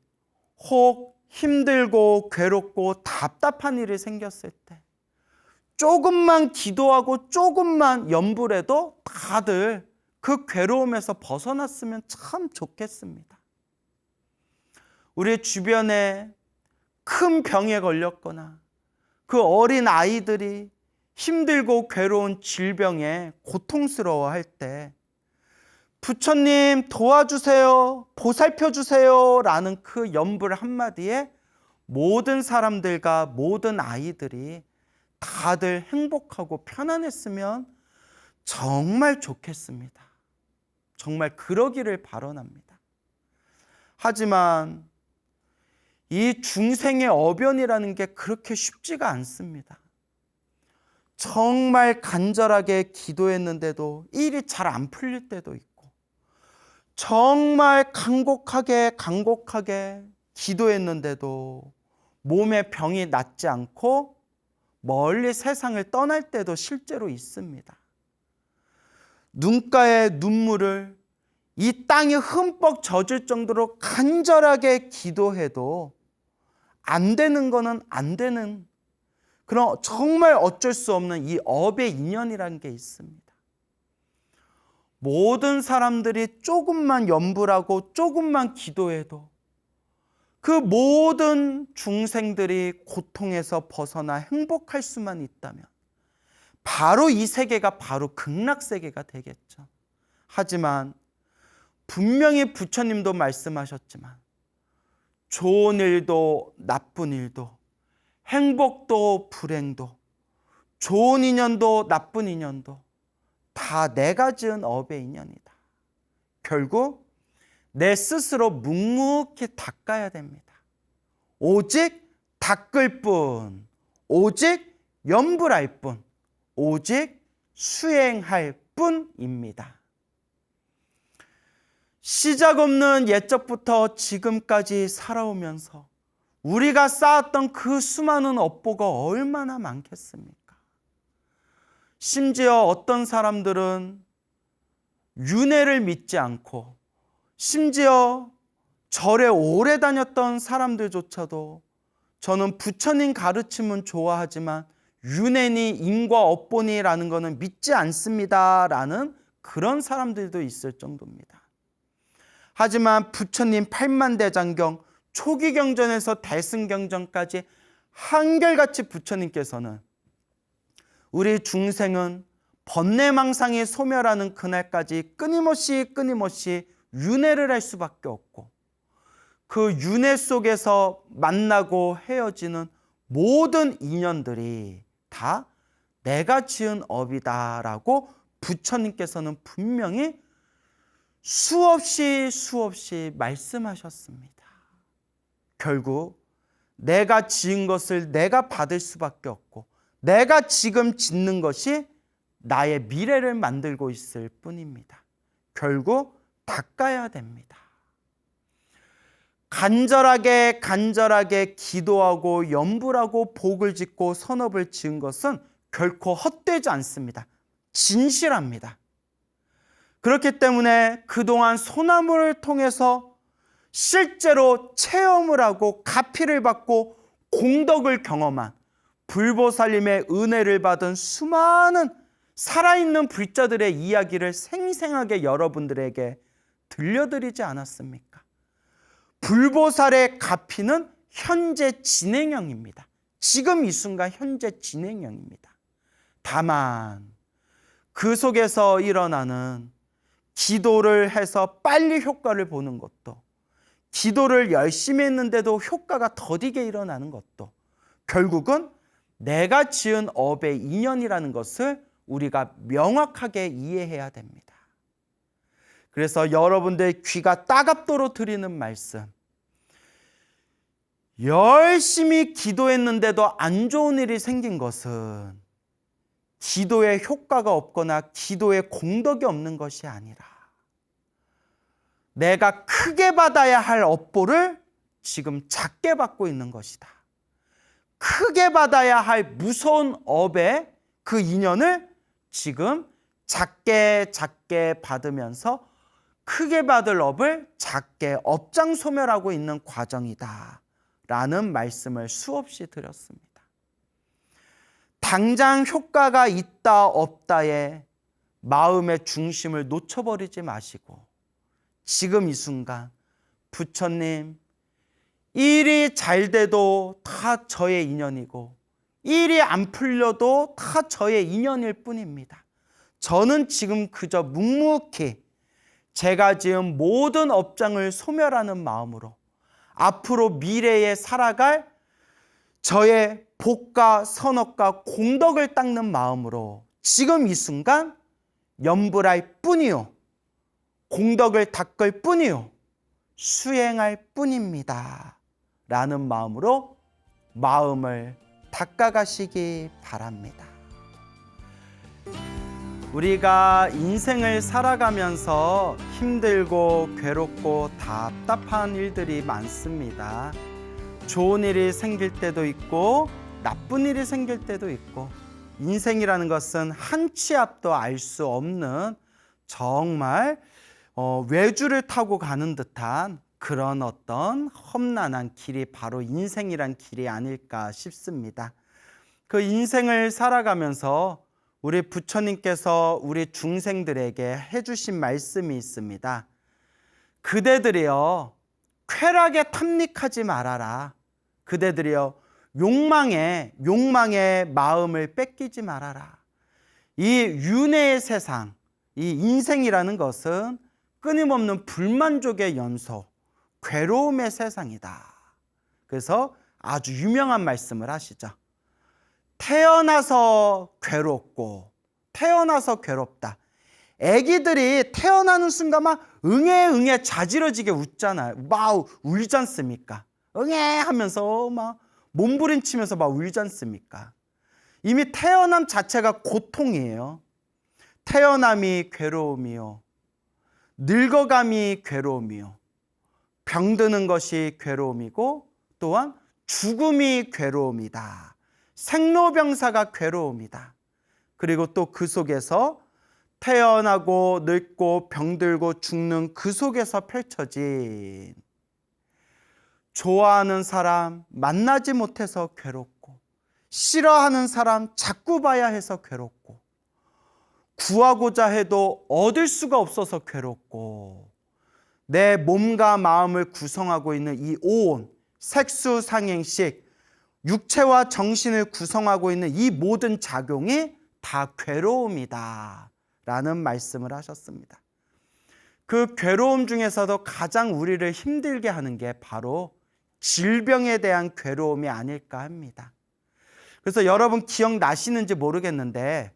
혹 힘들고 괴롭고 답답한 일이 생겼을 때 조금만 기도하고 조금만 염불해도 다들 그 괴로움에서 벗어났으면 참 좋겠습니다. 우리 주변에 큰 병에 걸렸거나 그 어린 아이들이 힘들고 괴로운 질병에 고통스러워할 때 부처님 도와주세요, 보살펴 주세요 라는 그 염불 한마디에 모든 사람들과 모든 아이들이 다들 행복하고 편안했으면 정말 좋겠습니다. 정말 그러기를 바라옵니다. 하지만 이 중생의 어변이라는 게 그렇게 쉽지가 않습니다. 정말 간절하게 기도했는데도 일이 잘 안 풀릴 때도 있고, 정말 간곡하게 기도했는데도 몸에 병이 낫지 않고 멀리 세상을 떠날 때도 실제로 있습니다. 눈가에 눈물을 이 땅이 흠뻑 젖을 정도로 간절하게 기도해도 안 되는 거는 안 되는 그런 정말 어쩔 수 없는 이 업의 인연이라는 게 있습니다. 모든 사람들이 조금만 염불하고 조금만 기도해도 그 모든 중생들이 고통에서 벗어나 행복할 수만 있다면 바로 이 세계가 바로 극락세계가 되겠죠. 하지만 분명히 부처님도 말씀하셨지만 좋은 일도 나쁜 일도 행복도 불행도 좋은 인연도 나쁜 인연도 다 내가 지은 업의 인연이다. 결국 내 스스로 묵묵히 닦아야 됩니다. 오직 닦을 뿐, 오직 염불할 뿐, 오직 수행할 뿐입니다. 시작 없는 옛적부터 지금까지 살아오면서 우리가 쌓았던 그 수많은 업보가 얼마나 많겠습니까? 심지어 어떤 사람들은 윤회를 믿지 않고 심지어 절에 오래 다녔던 사람들조차도 저는 부처님 가르침은 좋아하지만 윤회니 인과 업보니라는 것은 믿지 않습니다라는 그런 사람들도 있을 정도입니다. 하지만 부처님 팔만대장경 초기경전에서 대승경전까지 한결같이 부처님께서는 우리 중생은 번뇌망상이 소멸하는 그날까지 끊임없이 윤회를 할 수밖에 없고 그 윤회 속에서 만나고 헤어지는 모든 인연들이 다 내가 지은 업이다라고 부처님께서는 분명히 수없이 말씀하셨습니다. 결국 내가 지은 것을 내가 받을 수밖에 없고 내가 지금 짓는 것이 나의 미래를 만들고 있을 뿐입니다. 결국 닦아야 됩니다. 간절하게 기도하고 염불하고 복을 짓고 선업을 지은 것은 결코 헛되지 않습니다. 진실합니다. 그렇기 때문에 그동안 소나무를 통해서 실제로 체험을 하고 가피를 받고 공덕을 경험한 불보살님의 은혜를 받은 수많은 살아있는 불자들의 이야기를 생생하게 여러분들에게 들려드리지 않았습니까? 불보살의 가피는 현재 진행형입니다. 지금 이 순간 현재 진행형입니다. 다만 그 속에서 일어나는 기도를 해서 빨리 효과를 보는 것도, 기도를 열심히 했는데도 효과가 더디게 일어나는 것도 결국은 내가 지은 업의 인연이라는 것을 우리가 명확하게 이해해야 됩니다. 그래서 여러분들 귀가 따갑도록 드리는 말씀, 열심히 기도했는데도 안 좋은 일이 생긴 것은 기도에 효과가 없거나 기도에 공덕이 없는 것이 아니라 내가 크게 받아야 할 업보를 지금 작게 받고 있는 것이다. 크게 받아야 할 무서운 업의 그 인연을 지금 작게 받으면서 크게 받을 업을 작게 업장소멸하고 있는 과정이다 라는 말씀을 수없이 드렸습니다. 당장 효과가 있다 없다에 마음의 중심을 놓쳐버리지 마시고 지금 이 순간 부처님, 일이 잘 돼도 다 저의 인연이고 일이 안 풀려도 다 저의 인연일 뿐입니다. 저는 지금 그저 묵묵히 제가 지은 모든 업장을 소멸하는 마음으로 앞으로 미래에 살아갈 저의 복과 선업과 공덕을 닦는 마음으로 지금 이 순간 염불할 뿐이요, 공덕을 닦을 뿐이요, 수행할 뿐입니다 라는 마음으로 마음을 닦아가시기 바랍니다. 우리가 인생을 살아가면서 힘들고 괴롭고 답답한 일들이 많습니다. 좋은 일이 생길 때도 있고 나쁜 일이 생길 때도 있고, 인생이라는 것은 한 치 앞도 알 수 없는 정말 외주를 타고 가는 듯한 그런 어떤 험난한 길이 바로 인생이란 길이 아닐까 싶습니다. 그 인생을 살아가면서 우리 부처님께서 우리 중생들에게 해주신 말씀이 있습니다. 그대들이여 쾌락에 탐닉하지 말아라. 그대들이여 욕망에 마음을 뺏기지 말아라. 이 윤회의 세상, 이 인생이라는 것은 끊임없는 불만족의 연소, 괴로움의 세상이다. 그래서 아주 유명한 말씀을 하시죠. 태어나서 괴롭고 태어나서 괴롭다. 애기들이 태어나는 순간 막 응애 자지러지게 웃잖아요. 막 울지 않습니까? 응애 하면서 막 몸부림치면서 막 울지 않습니까? 이미 태어남 자체가 고통이에요. 태어남이 괴로움이요, 늙어감이 괴로움이요, 병드는 것이 괴로움이고 또한 죽음이 괴로움이다. 생로병사가 괴로움이다. 그리고 또 그 속에서 태어나고 늙고 병들고 죽는 그 속에서 펼쳐진 좋아하는 사람 만나지 못해서 괴롭고, 싫어하는 사람 자꾸 봐야 해서 괴롭고, 구하고자 해도 얻을 수가 없어서 괴롭고, 내 몸과 마음을 구성하고 있는 이 오온, 색수상행식, 육체와 정신을 구성하고 있는 이 모든 작용이 다 괴로움이다 라는 말씀을 하셨습니다. 그 괴로움 중에서도 가장 우리를 힘들게 하는 게 바로 질병에 대한 괴로움이 아닐까 합니다. 그래서 여러분 기억나시는지 모르겠는데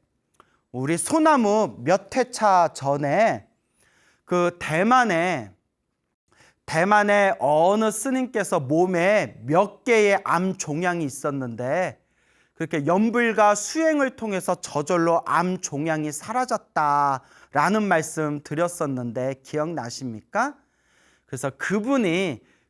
우리 소나무 몇 회차 전에 그 대만의 어느 스님께서 몸에 몇 개의 암 종양이 있었는데 그렇게 염불과 수행을 통해서 저절로 암 종양이 사라졌다라는 말씀 드렸었는데 기억나십니까? 그래서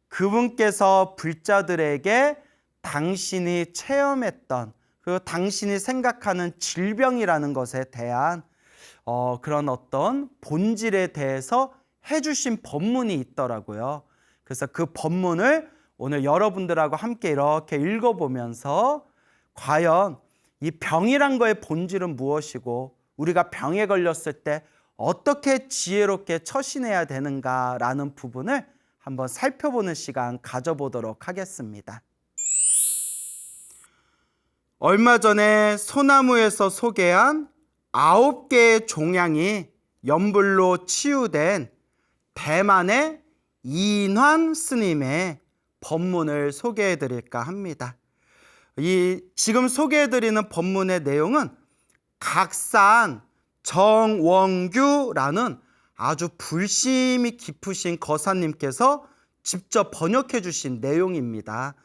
그분께서 불자들에게 당신이 체험했던 그 당신이 생각하는 질병이라는 것에 대한 그런 어떤 본질에 대해서 해주신 법문이 있더라고요. 그래서 그 법문을 오늘 여러분들하고 함께 이렇게 읽어보면서 과연 이 병이란 거의 본질은 무엇이고 우리가 병에 걸렸을 때 어떻게 지혜롭게 처신해야 되는가라는 부분을 한번 살펴보는 시간 가져보도록 하겠습니다. 얼마 전에 소나무에서 소개한 9개의 종양이 염불로 치유된 대만의 이인환 스님의 법문을 소개해 드릴까 합니다. 이 지금 소개해드리는 본문의 내용은 각산 정원규라는 아주 불심이 깊으신 거사님께서 직접 번역해 주신 내용입니다.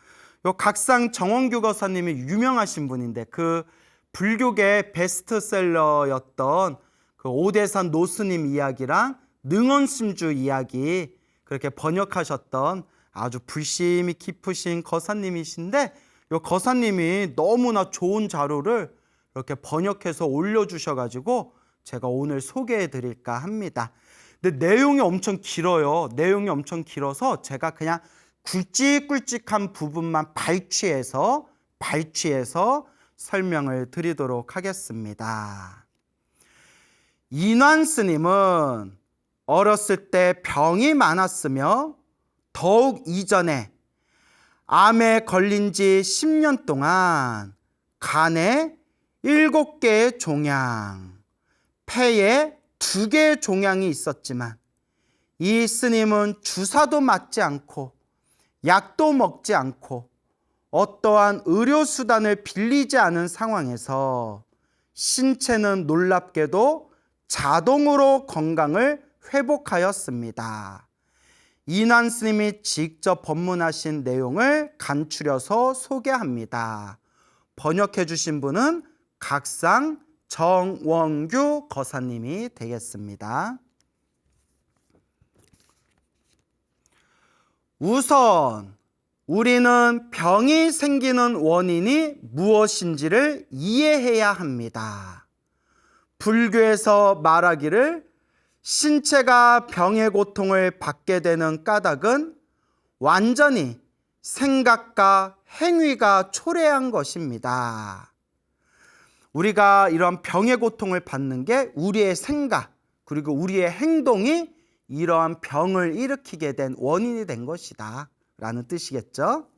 요 각상 정원규 거사님이 유명하신 분인데 그 불교계 베스트셀러였던 그 오대산 노스님 이야기랑 능원심주 이야기 그렇게 번역하셨던 아주 불심이 깊으신 거사님이신데 요 거사님이 너무나 좋은 자료를 이렇게 번역해서 올려주셔가지고 제가 오늘 소개해 드릴까 합니다. 근데 내용이 엄청 길어요. 내용이 엄청 길어서 제가 그냥 굵직굵직한 부분만 발췌해서 설명을 드리도록 하겠습니다. 인환 스님은 어렸을 때 병이 많았으며 더욱 이전에 암에 걸린 지 10년 동안 간에 7개의 종양, 폐에 2개의 종양이 있었지만 이 스님은 주사도 맞지 않고 약도 먹지 않고 어떠한 의료수단을 빌리지 않은 상황에서 신체는 놀랍게도 자동으로 건강을 회복하였습니다. 인환 스님이 직접 법문하신 내용을 간추려서 소개합니다. 번역해 주신 분은 각상 정원규 거사님이 되겠습니다. 우선 우리는 병이 생기는 원인이 무엇인지를 이해해야 합니다. 불교에서 말하기를 신체가 병의 고통을 받게 되는 까닭은 완전히 생각과 행위가 초래한 것입니다. 우리가 이런 병의 고통을 받는 게 우리의 생각 그리고 우리의 행동이 이러한 병을 일으키게 된 원인이 된 것이다 라는 뜻이겠죠.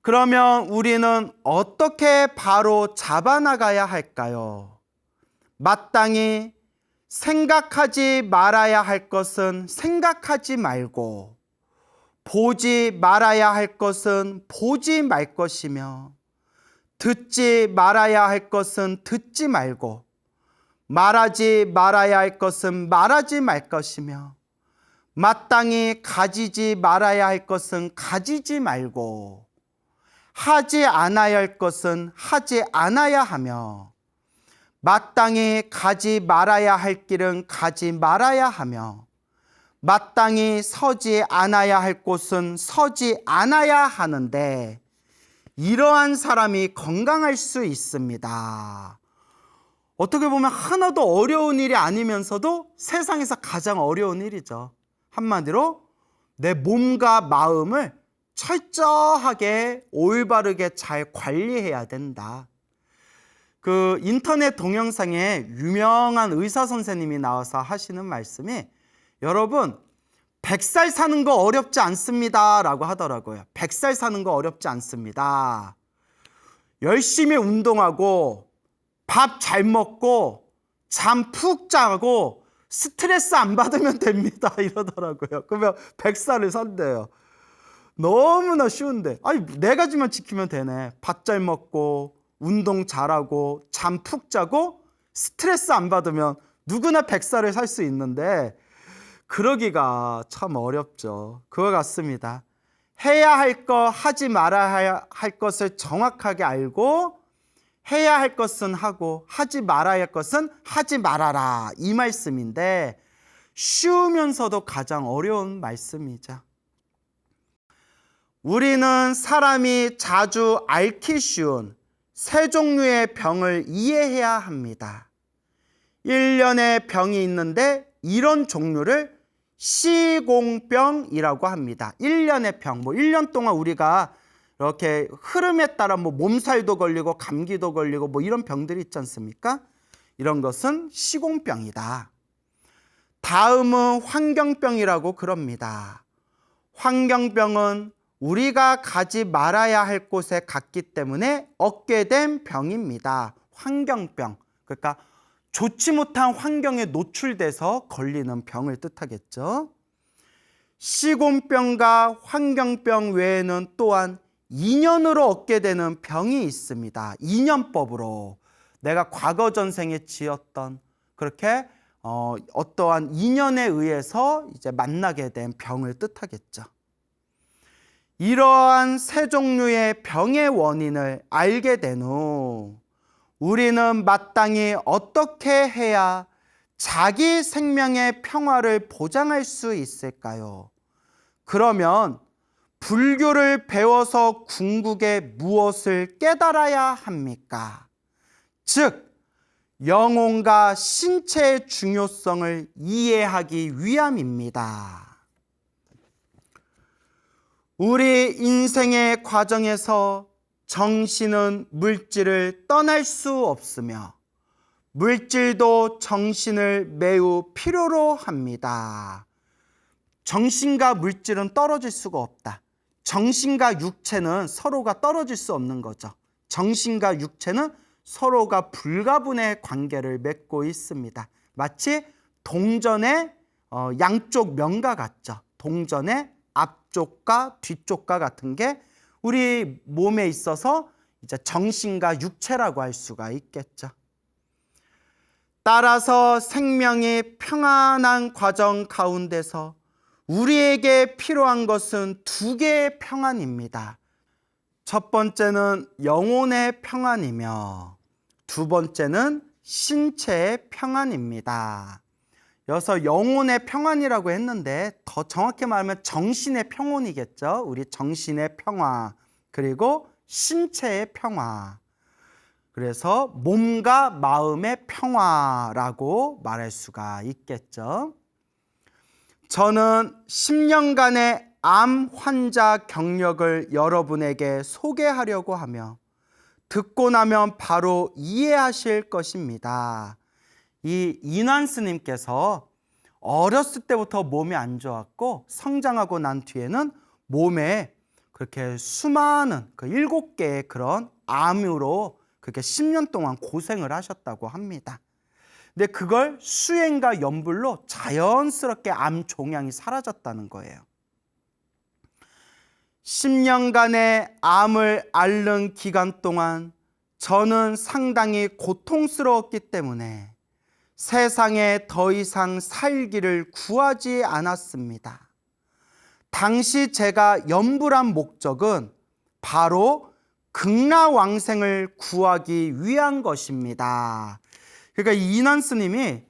그러면 우리는 어떻게 바로 잡아나가야 할까요? 마땅히 생각하지 말아야 할 것은 생각하지 말고 보지 말아야 할 것은 보지 말 것이며 듣지 말아야 할 것은 듣지 말고 말하지 말아야 할 것은 말하지 말 것이며 마땅히 가지지 말아야 할 것은 가지지 말고 하지 않아야 할 것은 하지 않아야 하며 마땅히 가지 말아야 할 길은 가지 말아야 하며 마땅히 서지 않아야 할 곳은 서지 않아야 하는데 이러한 사람이 건강할 수 있습니다. 어떻게 보면 하나도 어려운 일이 아니면서도 세상에서 가장 어려운 일이죠. 한마디로 내 몸과 마음을 철저하게 올바르게 잘 관리해야 된다. 그 인터넷 동영상에 유명한 의사 선생님이 나와서 하시는 말씀이 여러분 100살 사는 거 어렵지 않습니다 라고 하더라고요. 100살 사는 거 어렵지 않습니다. 열심히 운동하고 밥 잘 먹고 잠 푹 자고 스트레스 안 받으면 됩니다 이러더라고요. 그러면 100살을 산대요. 너무나 쉬운데 아니 4가지만 지키면 되네. 밥 잘 먹고 운동 잘하고 잠 푹 자고 스트레스 안 받으면 누구나 100살을 살 수 있는데 그러기가 참 어렵죠. 그와 같습니다. 해야 할 거 하지 말아야 할 것을 정확하게 알고 해야 할 것은 하고 하지 말아야 할 것은 하지 말아라 이 말씀인데 쉬우면서도 가장 어려운 말씀이죠. 우리는 사람이 자주 앓기 쉬운 3종류의 병을 이해해야 합니다. 1년의 병이 있는데 이런 종류를 시공병이라고 합니다. 1년의 병, 1년 동안 우리가 이렇게 흐름에 따라 몸살도 걸리고 감기도 걸리고 이런 병들이 있지 않습니까? 이런 것은 시공병이다. 다음은 환경병이라고 그럽니다. 환경병은 우리가 가지 말아야 할 곳에 갔기 때문에 얻게 된 병입니다. 환경병. 그러니까 좋지 못한 환경에 노출돼서 걸리는 병을 뜻하겠죠. 시공병과 환경병 외에는 또한 인연으로 얻게 되는 병이 있습니다. 인연법으로 내가 과거 전생에 지었던 그렇게 어떠한 인연에 의해서 이제 만나게 된 병을 뜻하겠죠. 이러한 세 종류의 병의 원인을 알게 된 후 우리는 마땅히 어떻게 해야 자기 생명의 평화를 보장할 수 있을까요? 그러면 불교를 배워서 궁극에 무엇을 깨달아야 합니까? 즉, 영혼과 신체의 중요성을 이해하기 위함입니다. 우리 인생의 과정에서 정신은 물질을 떠날 수 없으며 물질도 정신을 매우 필요로 합니다. 정신과 물질은 떨어질 수가 없다. 정신과 육체는 서로가 떨어질 수 없는 거죠. 정신과 육체는 서로가 불가분의 관계를 맺고 있습니다. 마치 동전의 양쪽 면과 같죠. 동전의 앞쪽과 뒤쪽과 같은 게 우리 몸에 있어서 이제 정신과 육체라고 할 수가 있겠죠. 따라서 생명이 평안한 과정 가운데서 우리에게 필요한 것은 두 개의 평안입니다. 첫 번째는 영혼의 평안이며 두 번째는 신체의 평안입니다. 여기서 영혼의 평안이라고 했는데 더 정확히 말하면 정신의 평온이겠죠. 우리 정신의 평화 그리고 신체의 평화. 그래서 몸과 마음의 평화라고 말할 수가 있겠죠. 저는 10년간의 암 환자 경력을 여러분에게 소개하려고 하며 듣고 나면 바로 이해하실 것입니다. 이 인환 스님께서 어렸을 때부터 몸이 안 좋았고 성장하고 난 뒤에는 몸에 그렇게 수많은 그 7개의 그런 암으로 그렇게 10년 동안 고생을 하셨다고 합니다. 근데 그걸 수행과 연불로 자연스럽게 암 종양이 사라졌다는 거예요. 10년간의 암을 앓는 기간 동안 저는 상당히 고통스러웠기 때문에 세상에 더 이상 살기를 구하지 않았습니다. 당시 제가 연불한 목적은 바로 극락왕생을 구하기 위한 것입니다. 그러니까 이인환 스님이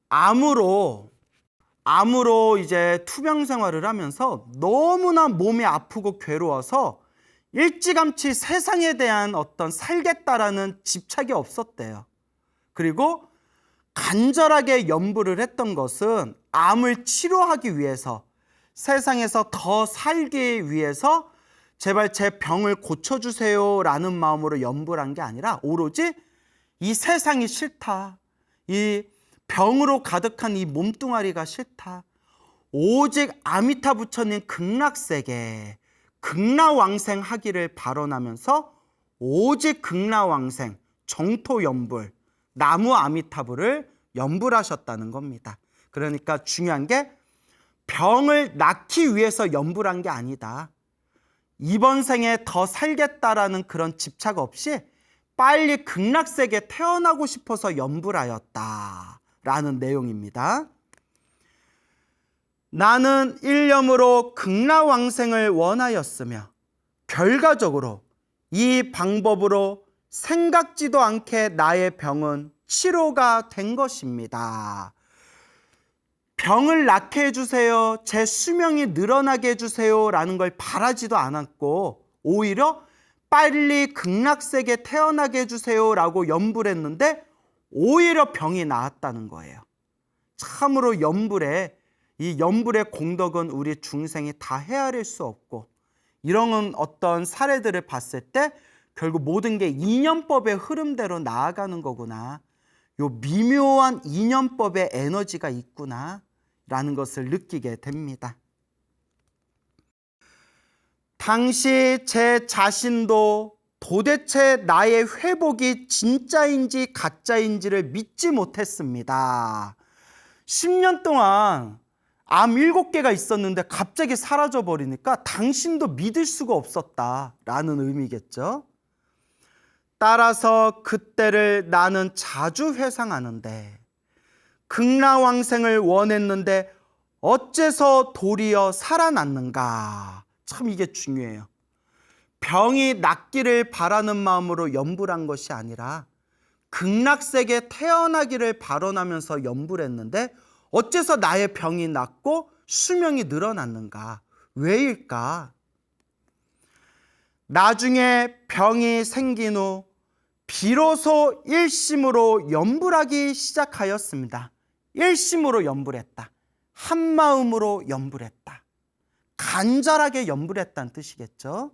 암으로 이제 투병 생활을 하면서 너무나 몸이 아프고 괴로워서 일찌감치 세상에 대한 어떤 살겠다라는 집착이 없었대요. 그리고 간절하게 염불을 했던 것은 암을 치료하기 위해서, 세상에서 더 살기 위해서 제발 제 병을 고쳐주세요 라는 마음으로 염불한 게 아니라 오로지 이 세상이 싫다, 이 병으로 가득한 이 몸뚱아리가 싫다, 오직 아미타 부처님 극락세계 극락왕생 하기를 발언하면서 오직 극락왕생 정토연불 나무 아미타불을 연불하셨다는 겁니다. 그러니까 중요한 게 병을 낫기 위해서 연불한 게 아니다. 이번 생에 더 살겠다라는 그런 집착 없이 빨리 극락세계에 태어나고 싶어서 연불하였다라는 내용입니다. 나는 일념으로 극락왕생을 원하였으며 결과적으로 이 방법으로 생각지도 않게 나의 병은 치료가 된 것입니다. 병을 낫게 해주세요, 제 수명이 늘어나게 해주세요 라는 걸 바라지도 않았고 오히려 빨리 극락세계에 태어나게 해주세요 라고 연불했는데 오히려 병이 나았다는 거예요. 참으로 이 연불의 공덕은 우리 중생이 다 헤아릴 수 없고, 이런 어떤 사례들을 봤을 때 결국 모든 게 인연법의 흐름대로 나아가는 거구나, 요 미묘한 인연법의 에너지가 있구나 라는 것을 느끼게 됩니다. 당시 제 자신도 도대체 나의 회복이 진짜인지 가짜인지를 믿지 못했습니다. 10년 동안 암 7개가 있었는데 갑자기 사라져 버리니까 당신도 믿을 수가 없었다라는 의미겠죠. 따라서 그때를 나는 자주 회상하는데 극락왕생을 원했는데 어째서 도리어 살아났는가. 참 이게 중요해요. 병이 낫기를 바라는 마음으로 염불 한 것이 아니라 극락세계에 태어나기를 발언하면서 염불 했는데 어째서 나의 병이 낫고 수명이 늘어났는가? 왜일까? 나중에 병이 생긴 후 비로소 일심으로 염불하기 시작하였습니다. 일심으로 염불했다. 한마음으로 염불했다. 간절하게 염불했다는 뜻이겠죠.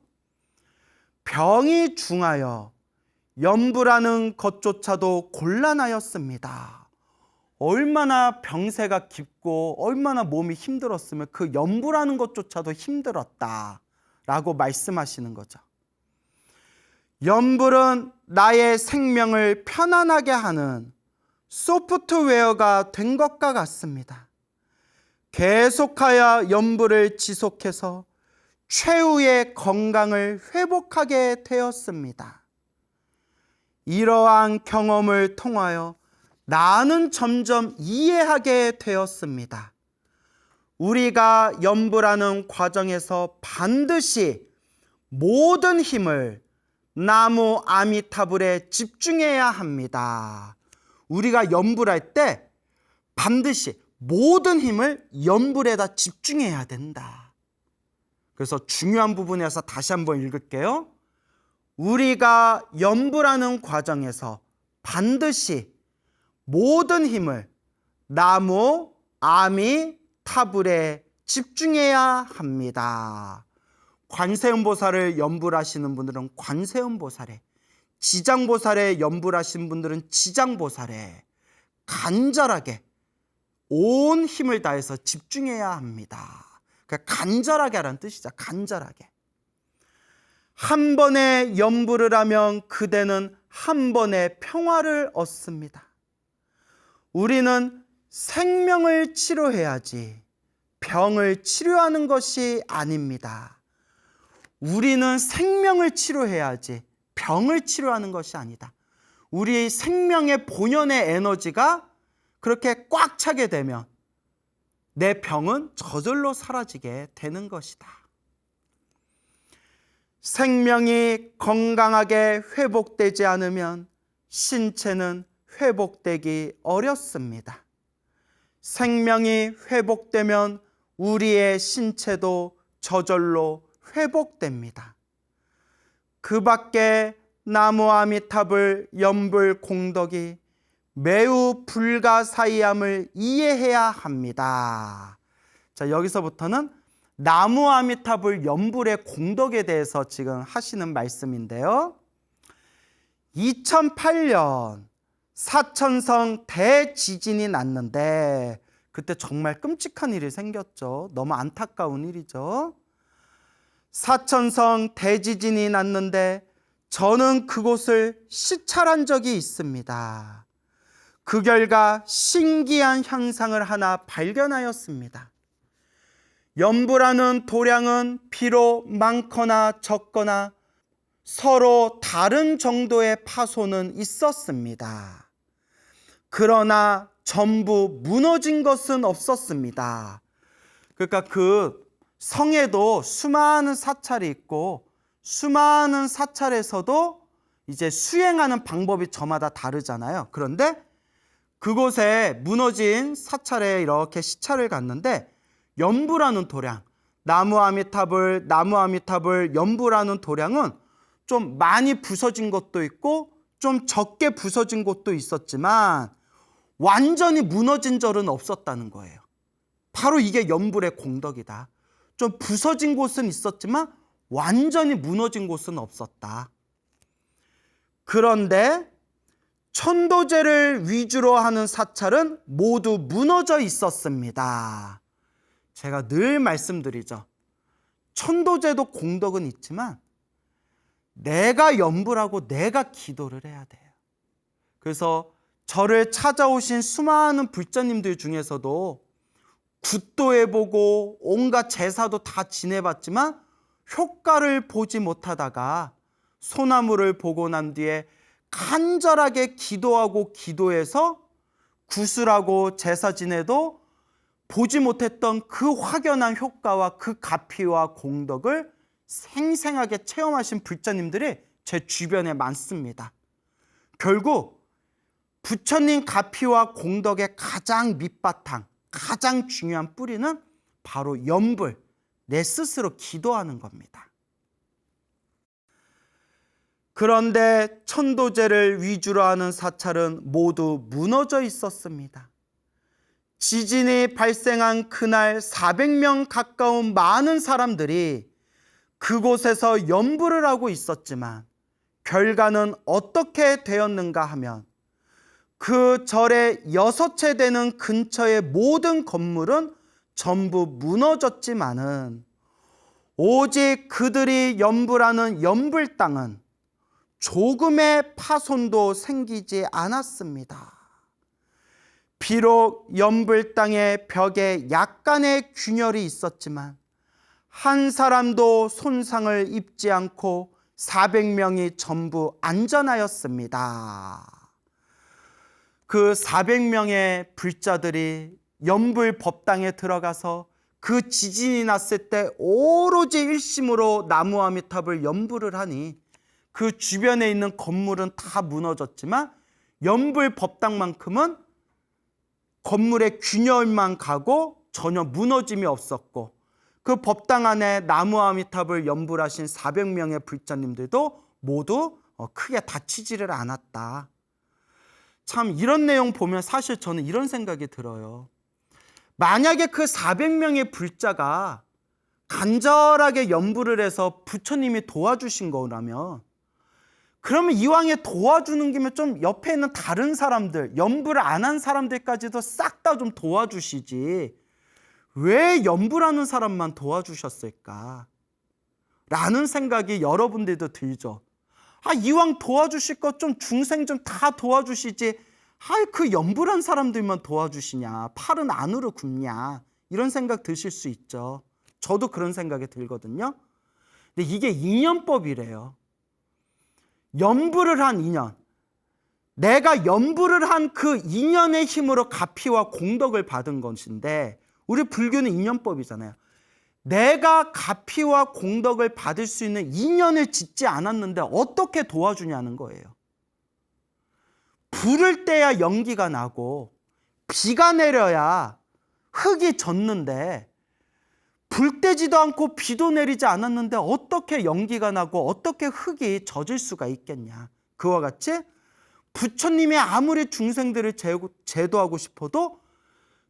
병이 중하여 염불하는 것조차도 곤란하였습니다. 얼마나 병세가 깊고 얼마나 몸이 힘들었으면 그 염불하는 것조차도 힘들었다라고 말씀하시는 거죠. 염불은 나의 생명을 편안하게 하는 소프트웨어가 된 것과 같습니다. 계속하여 염불을 지속해서 최후의 건강을 회복하게 되었습니다. 이러한 경험을 통하여 나는 점점 이해하게 되었습니다. 우리가 염불하는 과정에서 반드시 모든 힘을 나무 아미타불에 집중해야 합니다. 우리가 염불할 때 반드시 모든 힘을 염불에다 집중해야 된다. 그래서 중요한 부분에서 다시 한번 읽을게요. 우리가 염불하는 과정에서 반드시 모든 힘을 나무 아미타불에 집중해야 합니다. 관세음보살을 염불하시는 분들은 관세음보살에, 지장보살에 염불하시는 분들은 지장보살에 간절하게 온 힘을 다해서 집중해야 합니다. 그러니까 간절하게 하라는 뜻이죠. 간절하게. 한 번에 염불을 하면 그대는 한 번에 평화를 얻습니다. 우리는 생명을 치료해야지 병을 치료하는 것이 아닙니다. 우리는 생명을 치료해야지 병을 치료하는 것이 아니다. 우리 생명의 본연의 에너지가 그렇게 꽉 차게 되면 내 병은 저절로 사라지게 되는 것이다. 생명이 건강하게 회복되지 않으면 신체는 회복되기 어렵습니다. 생명이 회복되면 우리의 신체도 저절로 회복됩니다. 그 밖에 나무 아미타불 염불 공덕이 매우 불가사의함을 이해해야 합니다. 자, 여기서부터는 나무 아미타불 염불의 공덕에 대해서 지금 하시는 말씀인데요. 2008년 사천성 대지진이 났는데 그때 정말 끔찍한 일이 생겼죠. 너무 안타까운 일이죠. 사천성 대지진이 났는데 저는 그곳을 시찰한 적이 있습니다. 그 결과 신기한 현상을 하나 발견하였습니다. 염불하는 도량은 비록 많거나 적거나 서로 다른 정도의 파손은 있었습니다. 그러나 전부 무너진 것은 없었습니다. 그러니까 그 성에도 수많은 사찰이 있고 수많은 사찰에서도 이제 수행하는 방법이 저마다 다르잖아요. 그런데 그곳에 무너진 사찰에 이렇게 시찰을 갔는데 염불하는 도량, 나무 아미타불 염불하는 도량은 좀 많이 부서진 것도 있고 좀 적게 부서진 곳도 있었지만 완전히 무너진 절은 없었다는 거예요. 바로 이게 염불의 공덕이다. 좀 부서진 곳은 있었지만 완전히 무너진 곳은 없었다. 그런데 천도제를 위주로 하는 사찰은 모두 무너져 있었습니다. 제가 늘 말씀드리죠. 천도제도 공덕은 있지만 내가 염불하고 내가 기도를 해야 돼요. 그래서 저를 찾아오신 수많은 불자님들 중에서도 굿도 해보고 온갖 제사도 다 지내봤지만 효과를 보지 못하다가 소나무를 보고 난 뒤에 간절하게 기도하고 기도해서 구슬하고 제사 지내도 보지 못했던 그 확연한 효과와 그 가피와 공덕을 생생하게 체험하신 불자님들이 제 주변에 많습니다. 결국 부처님 가피와 공덕의 가장 밑바탕, 가장 중요한 뿌리는 바로 염불, 내 스스로 기도하는 겁니다. 그런데 천도제를 위주로 하는 사찰은 모두 무너져 있었습니다. 지진이 발생한 그날 400명 가까운 많은 사람들이 그곳에서 염불을 하고 있었지만 결과는 어떻게 되었는가 하면 그 절의 6채 되는 근처의 모든 건물은 전부 무너졌지만은 오직 그들이 염불하는 염불 땅은 조금의 파손도 생기지 않았습니다. 비록 염불 땅의 벽에 약간의 균열이 있었지만 한 사람도 손상을 입지 않고 400명이 전부 안전하였습니다. 그 400명의 불자들이 염불 법당에 들어가서 그 지진이 났을 때 오로지 일심으로 나무 아미탑을 염불을 하니 그 주변에 있는 건물은 다 무너졌지만 염불 법당만큼은 건물의 균열만 가고 전혀 무너짐이 없었고 그 법당 안에 나무 아미탑을 염불하신 400명의 불자님들도 모두 크게 다치지를 않았다. 참 이런 내용 보면 사실 저는 이런 생각이 들어요. 만약에 그 400명의 불자가 간절하게 염불을 해서 부처님이 도와주신 거라면 그러면 이왕에 도와주는 김에 좀 옆에 있는 다른 사람들, 염불을 안 한 사람들까지도 싹 다 좀 도와주시지 왜 염불하는 사람만 도와주셨을까? 라는 생각이 여러분들도 들죠. 이왕 도와주실 것 좀 중생 좀 다 도와주시지 그 염불한 사람들만 도와주시냐, 팔은 안으로 굽냐, 이런 생각 드실 수 있죠. 저도 그런 생각이 들거든요. 근데 이게 인연법이래요. 염불을 한 인연, 내가 염불을 한 그 인연의 힘으로 가피와 공덕을 받은 것인데 우리 불교는 인연법이잖아요. 내가 가피와 공덕을 받을 수 있는 인연을 짓지 않았는데 어떻게 도와주냐는 거예요. 불을 떼야 연기가 나고 비가 내려야 흙이 젖는데 불 떼지도 않고 비도 내리지 않았는데 어떻게 연기가 나고 어떻게 흙이 젖을 수가 있겠냐. 그와 같이 부처님이 아무리 중생들을 제도하고 싶어도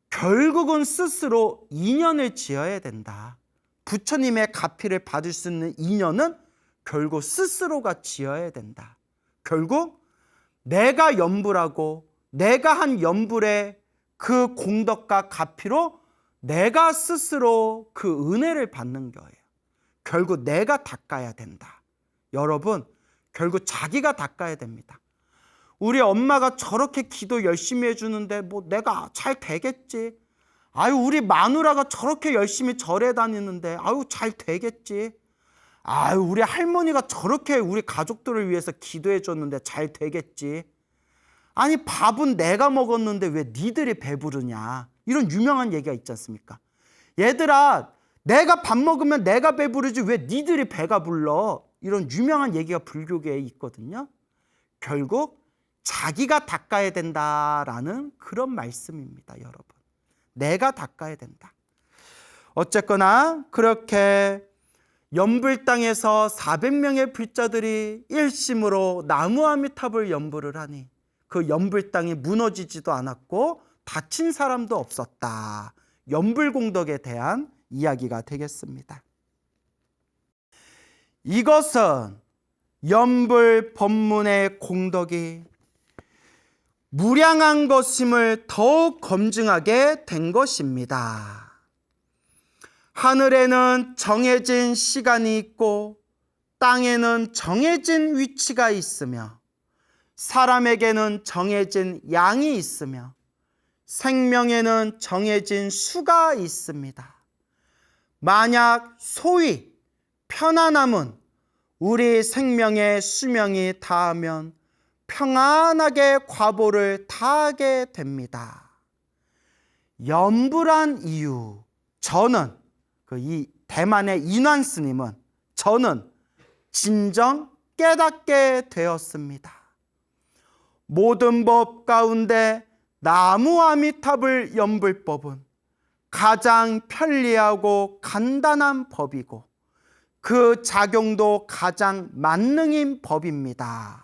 결국은 스스로 인연을 지어야 된다. 부처님의 가피를 받을 수 있는 인연은 결국 스스로가 지어야 된다. 결국 내가 염불하고 내가 한 염불의 그 공덕과 가피로 내가 스스로 그 은혜를 받는 거예요. 결국 내가 닦아야 된다. 여러분, 결국 자기가 닦아야 됩니다. 우리 엄마가 저렇게 기도 열심히 해주는데 뭐 내가 잘 되겠지. 우리 마누라가 저렇게 열심히 절에 다니는데 잘 되겠지. 우리 할머니가 저렇게 우리 가족들을 위해서 기도해 줬는데 잘 되겠지. 밥은 내가 먹었는데 왜 니들이 배부르냐. 이런 유명한 얘기가 있지 않습니까? 얘들아, 내가 밥 먹으면 내가 배부르지 왜 니들이 배가 불러. 이런 유명한 얘기가 불교계에 있거든요. 결국 자기가 닦아야 된다라는 그런 말씀입니다, 여러분. 내가 닦아야 된다. 어쨌거나 그렇게 염불 땅에서 400명의 불자들이 일심으로 나무 아미탑을 염불을 하니 그 염불 땅이 무너지지도 않았고 다친 사람도 없었다. 염불 공덕에 대한 이야기가 되겠습니다. 이것은 염불 법문의 공덕이 무량한 것임을 더욱 검증하게 된 것입니다. 하늘에는 정해진 시간이 있고 땅에는 정해진 위치가 있으며 사람에게는 정해진 양이 있으며 생명에는 정해진 수가 있습니다. 만약 소위 편안함은 우리 생명의 수명이 다하면 평안하게 과보를 다하게 됩니다. 염불한 이유, 저는 이 대만의 인완 스님은 저는 진정 깨닫게 되었습니다. 모든 법 가운데 나무 아미탑을 연불법은 가장 편리하고 간단한 법이고 그 작용도 가장 만능인 법입니다.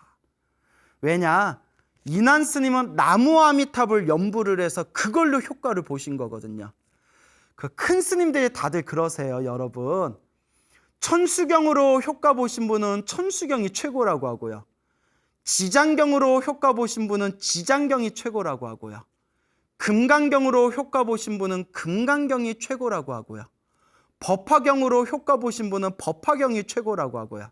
왜냐? 인완 스님은 나무 아미탑을 연불을 해서 그걸로 효과를 보신 거거든요. 그 큰 스님들이 다들 그러세요, 여러분. 천수경으로 효과 보신 분은 천수경이 최고라고 하고요. 지장경으로 효과 보신 분은 지장경이 최고라고 하고요. 금강경으로 효과 보신 분은 금강경이 최고라고 하고요. 법화경으로 효과 보신 분은 법화경이 최고라고 하고요.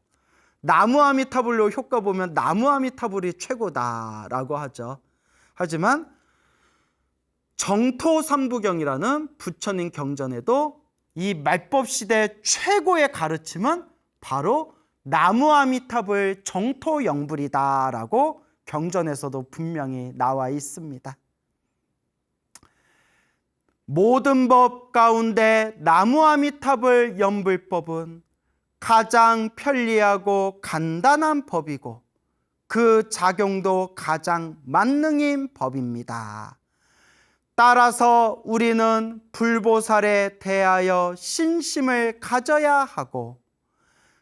나무 아미타불로 효과 보면 나무 아미타불이 최고다라고 하죠. 하지만 정토삼부경이라는 부처님 경전에도 이 말법 시대 최고의 가르침은 바로 나무 아미탑을 정토영불이다라고 경전에서도 분명히 나와 있습니다. 모든 법 가운데 나무 아미탑을 연불법은 가장 편리하고 간단한 법이고 그 작용도 가장 만능인 법입니다. 따라서 우리는 불보살에 대하여 신심을 가져야 하고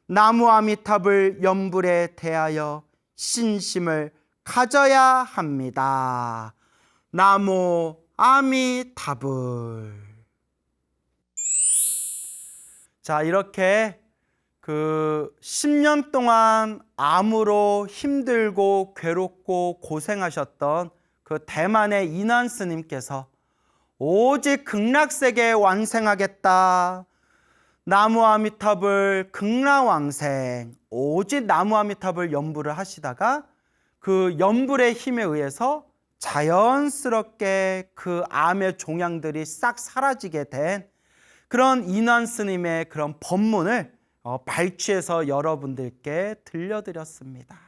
나무 아미탑을 연불에 대하여 신심을 가져야 합니다. 나무 아미타불. 자, 이렇게 10년 동안 암으로 힘들고 괴롭고 고생하셨던 그 대만의 인완 스님께서 오직 극락세계 완생하겠다. 나무 아미탑을 극락왕생, 오직 나무 아미탑을 연불을 하시다가 그 연불의 힘에 의해서 자연스럽게 그 암의 종양들이 싹 사라지게 된 그런 인완 스님의 그런 법문을 발췌해서 여러분들께 들려드렸습니다.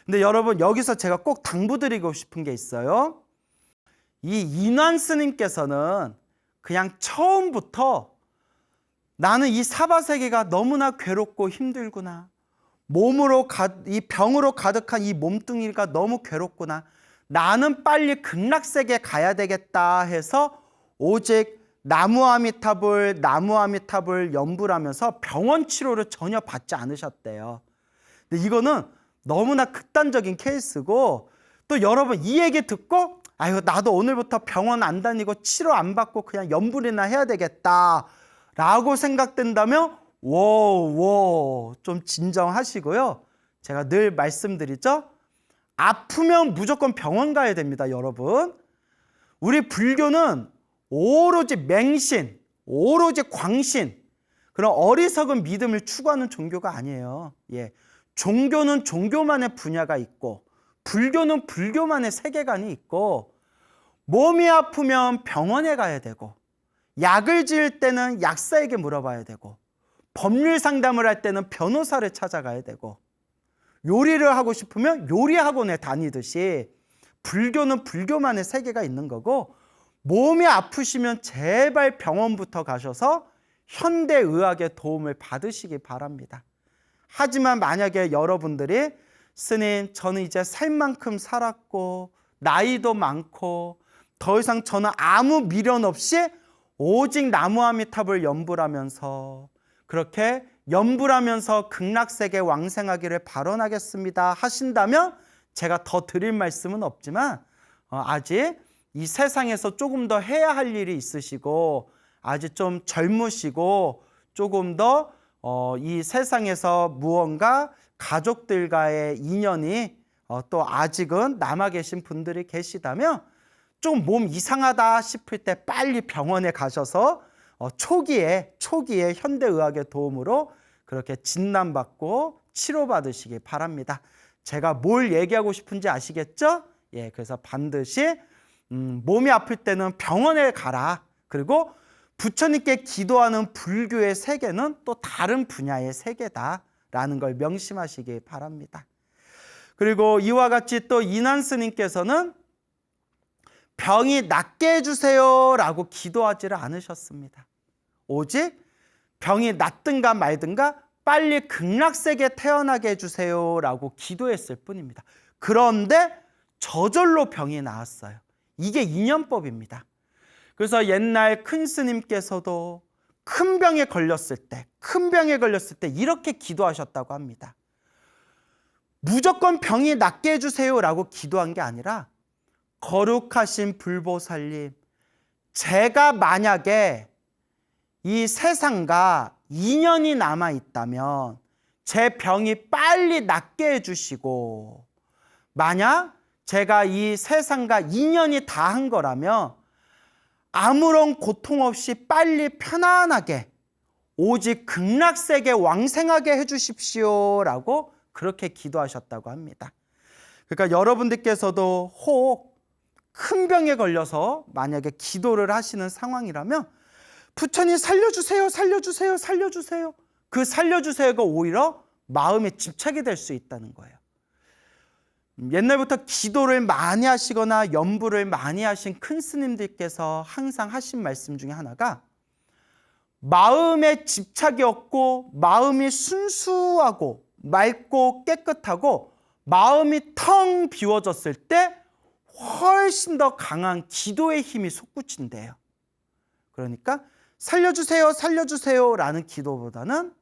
근데 여러분, 여기서 제가 꼭 당부드리고 싶은 게 있어요. 이 인완 스님께서는 그냥 처음부터 나는 이 사바세계가 너무나 괴롭고 힘들구나, 이 병으로 가득한 이 몸뚱이가 너무 괴롭구나, 나는 빨리 극락세계 가야 되겠다 해서 오직 나무 아미타불 연불하면서 병원 치료를 전혀 받지 않으셨대요. 근데 이거는 너무나 극단적인 케이스고, 또 여러분 이 얘기 듣고 아유, 나도 오늘부터 병원 안 다니고 치료 안 받고 그냥 연불이나 해야 되겠다 라고 생각된다면 좀 진정하시고요. 제가 늘 말씀드리죠. 아프면 무조건 병원 가야 됩니다, 여러분. 우리 불교는 오로지 맹신, 오로지 광신, 그런 어리석은 믿음을 추구하는 종교가 아니에요. 종교는 종교만의 분야가 있고 불교는 불교만의 세계관이 있고, 몸이 아프면 병원에 가야 되고, 약을 지을 때는 약사에게 물어봐야 되고, 법률 상담을 할 때는 변호사를 찾아가야 되고, 요리를 하고 싶으면 요리학원에 다니듯이 불교는 불교만의 세계가 있는 거고, 몸이 아프시면 제발 병원부터 가셔서 현대의학의 도움을 받으시기 바랍니다. 하지만 만약에 여러분들이 스님, 저는 이제 살 만큼 살았고 나이도 많고 더 이상 저는 아무 미련 없이 오직 나무 아미탑을 연불하면서 그렇게 연불하면서 극락세계 왕생하기를 발언하겠습니다 하신다면 제가 더 드릴 말씀은 없지만 아직 이 세상에서 조금 더 해야 할 일이 있으시고 아직 좀 젊으시고 조금 더 이 세상에서 무언가 가족들과의 인연이 또 아직은 남아 계신 분들이 계시다면 좀 몸 이상하다 싶을 때 빨리 병원에 가셔서 초기에 현대의학의 도움으로 그렇게 진단받고 치료받으시기 바랍니다. 제가 뭘 얘기하고 싶은지 아시겠죠? 그래서 반드시 몸이 아플 때는 병원에 가라. 그리고 부처님께 기도하는 불교의 세계는 또 다른 분야의 세계다라는 걸 명심하시기 바랍니다. 그리고 이와 같이 또 인한 스님께서는 병이 낫게 해주세요 라고 기도하지를 않으셨습니다. 오직 병이 낫든가 말든가 빨리 극락세계에 태어나게 해주세요 라고 기도했을 뿐입니다. 그런데 저절로 병이 나았어요. 이게 인연법입니다. 그래서 옛날 큰 스님께서도 큰 병에 걸렸을 때 이렇게 기도하셨다고 합니다. 무조건 병이 낫게 해주세요 라고 기도한 게 아니라, 거룩하신 불보살님, 제가 만약에 이 세상과 인연이 남아있다면 제 병이 빨리 낫게 해주시고, 만약 제가 이 세상과 인연이 다한 거라면 아무런 고통 없이 빨리 편안하게 오직 극락세계 왕생하게 해주십시오 라고 그렇게 기도하셨다고 합니다. 그러니까 여러분들께서도 혹 큰 병에 걸려서 만약에 기도를 하시는 상황이라면 부처님 살려주세요, 살려주세요, 살려주세요. 그 살려주세요가 오히려 마음에 집착이 될 수 있다는 거예요. 옛날부터 기도를 많이 하시거나 연부를 많이 하신 큰 스님들께서 항상 하신 말씀 중에 하나가, 마음에 집착이 없고 마음이 순수하고 맑고 깨끗하고 마음이 텅 비워졌을 때 훨씬 더 강한 기도의 힘이 솟구친대요. 그러니까 살려주세요, 살려주세요 라는 기도보다는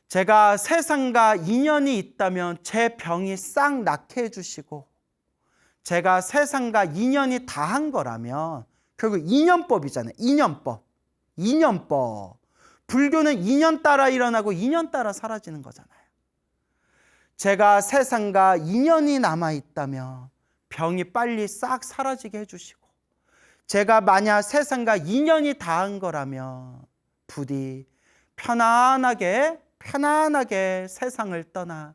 제가 세상과 인연이 있다면 제 병이 싹 낫게 해주시고, 제가 세상과 인연이 다한 거라면, 결국 인연법이잖아요. 인연법. 불교는 인연 따라 일어나고 인연 따라 사라지는 거잖아요. 제가 세상과 인연이 남아있다면 병이 빨리 싹 사라지게 해주시고, 제가 만약 세상과 인연이 닿은 거라면 부디 편안하게 세상을 떠나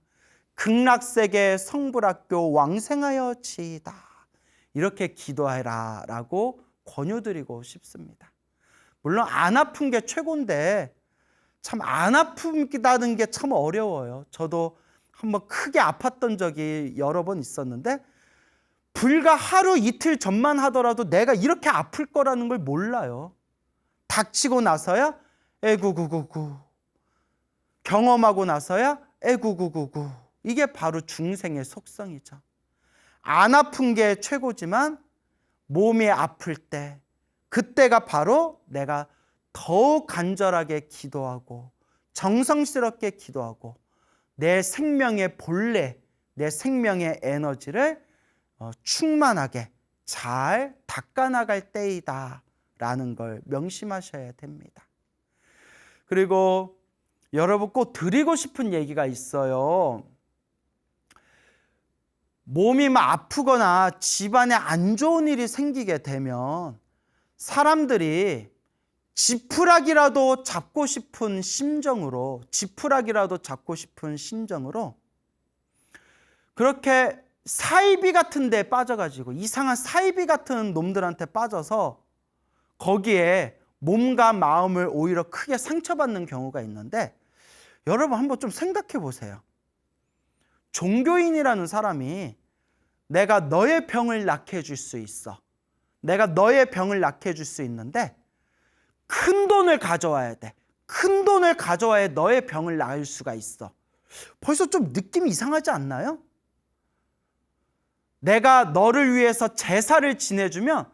극락세계 성불학교 왕생하여지이다. 이렇게 기도해라 라고 권유드리고 싶습니다. 물론 안 아픈 게 최고인데 참 안 아프다는 게 참 어려워요. 저도 한번 크게 아팠던 적이 여러 번 있었는데, 불과 하루 이틀 전만 하더라도 내가 이렇게 아플 거라는 걸 몰라요. 닥치고 나서야 에구구구구, 경험하고 나서야 에구구구구. 이게 바로 중생의 속성이죠. 안 아픈 게 최고지만 몸이 아플 때, 그때가 바로 내가 더욱 간절하게 기도하고 정성스럽게 기도하고 내 생명의 본래, 내 생명의 에너지를 충만하게 잘 닦아나갈 때이다 라는 걸 명심하셔야 됩니다. 그리고 여러분 꼭 드리고 싶은 얘기가 있어요. 몸이 막 아프거나 집안에 안 좋은 일이 생기게 되면 사람들이 지푸라기라도 잡고 싶은 심정으로 그렇게 사이비 같은 데 빠져가지고, 이상한 사이비 같은 놈들한테 빠져서 거기에 몸과 마음을 오히려 크게 상처받는 경우가 있는데, 여러분 한번 좀 생각해 보세요. 종교인이라는 사람이 내가 너의 병을 낫게 해줄 수 있어, 내가 너의 병을 낫게 해줄 수 있는데 큰 돈을 가져와야 돼. 큰 돈을 가져와야 너의 병을 나을 수가 있어. 벌써 좀 느낌이 이상하지 않나요? 내가 너를 위해서 제사를 지내주면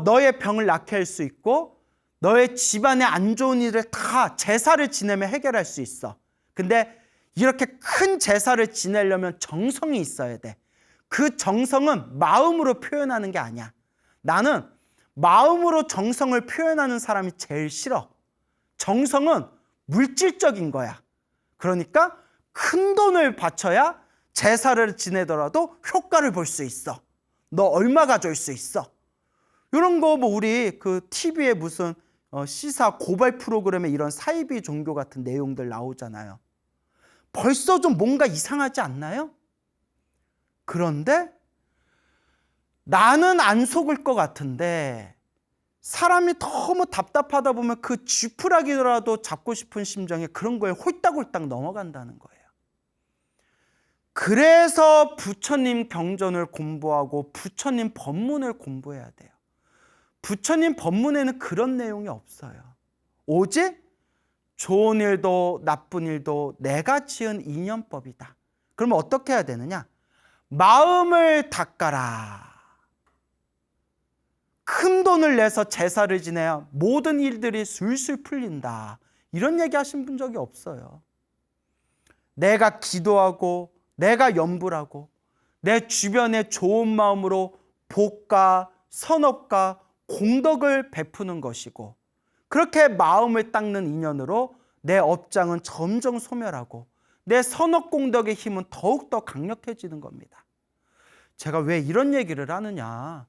너의 병을 낫게 할 수 있고, 너의 집안에 안 좋은 일을 다 제사를 지내면 해결할 수 있어. 근데 이렇게 큰 제사를 지내려면 정성이 있어야 돼. 그 정성은 마음으로 표현하는 게 아니야. 나는 마음으로 정성을 표현하는 사람이 제일 싫어. 정성은 물질적인 거야. 그러니까 큰 돈을 바쳐야 제사를 지내더라도 효과를 볼 수 있어. 너 얼마 가져올 수 있어. 이런 거 뭐 우리 그 TV에 무슨 시사 고발 프로그램에 이런 사이비 종교 같은 내용들 나오잖아요. 벌써 좀 뭔가 이상하지 않나요? 그런데 나는 안 속을 것 같은데 사람이 너무 답답하다 보면 그 쥐푸라기라도 잡고 싶은 심정에 그런 거에 홀딱홀딱 넘어간다는 거예요. 그래서 부처님 경전을 공부하고 부처님 법문을 공부해야 돼요. 부처님 법문에는 그런 내용이 없어요. 오직 좋은 일도 나쁜 일도 내가 지은 인연법이다. 그러면 어떻게 해야 되느냐? 마음을 닦아라. 큰 돈을 내서 제사를 지내야 모든 일들이 술술 풀린다. 이런 얘기 하신 분 적이 없어요. 내가 기도하고 내가 염불하고 내 주변에 좋은 마음으로 복과 선업과 공덕을 베푸는 것이고, 그렇게 마음을 닦는 인연으로 내 업장은 점점 소멸하고 내 선업 공덕의 힘은 더욱더 강력해지는 겁니다. 제가 왜 이런 얘기를 하느냐?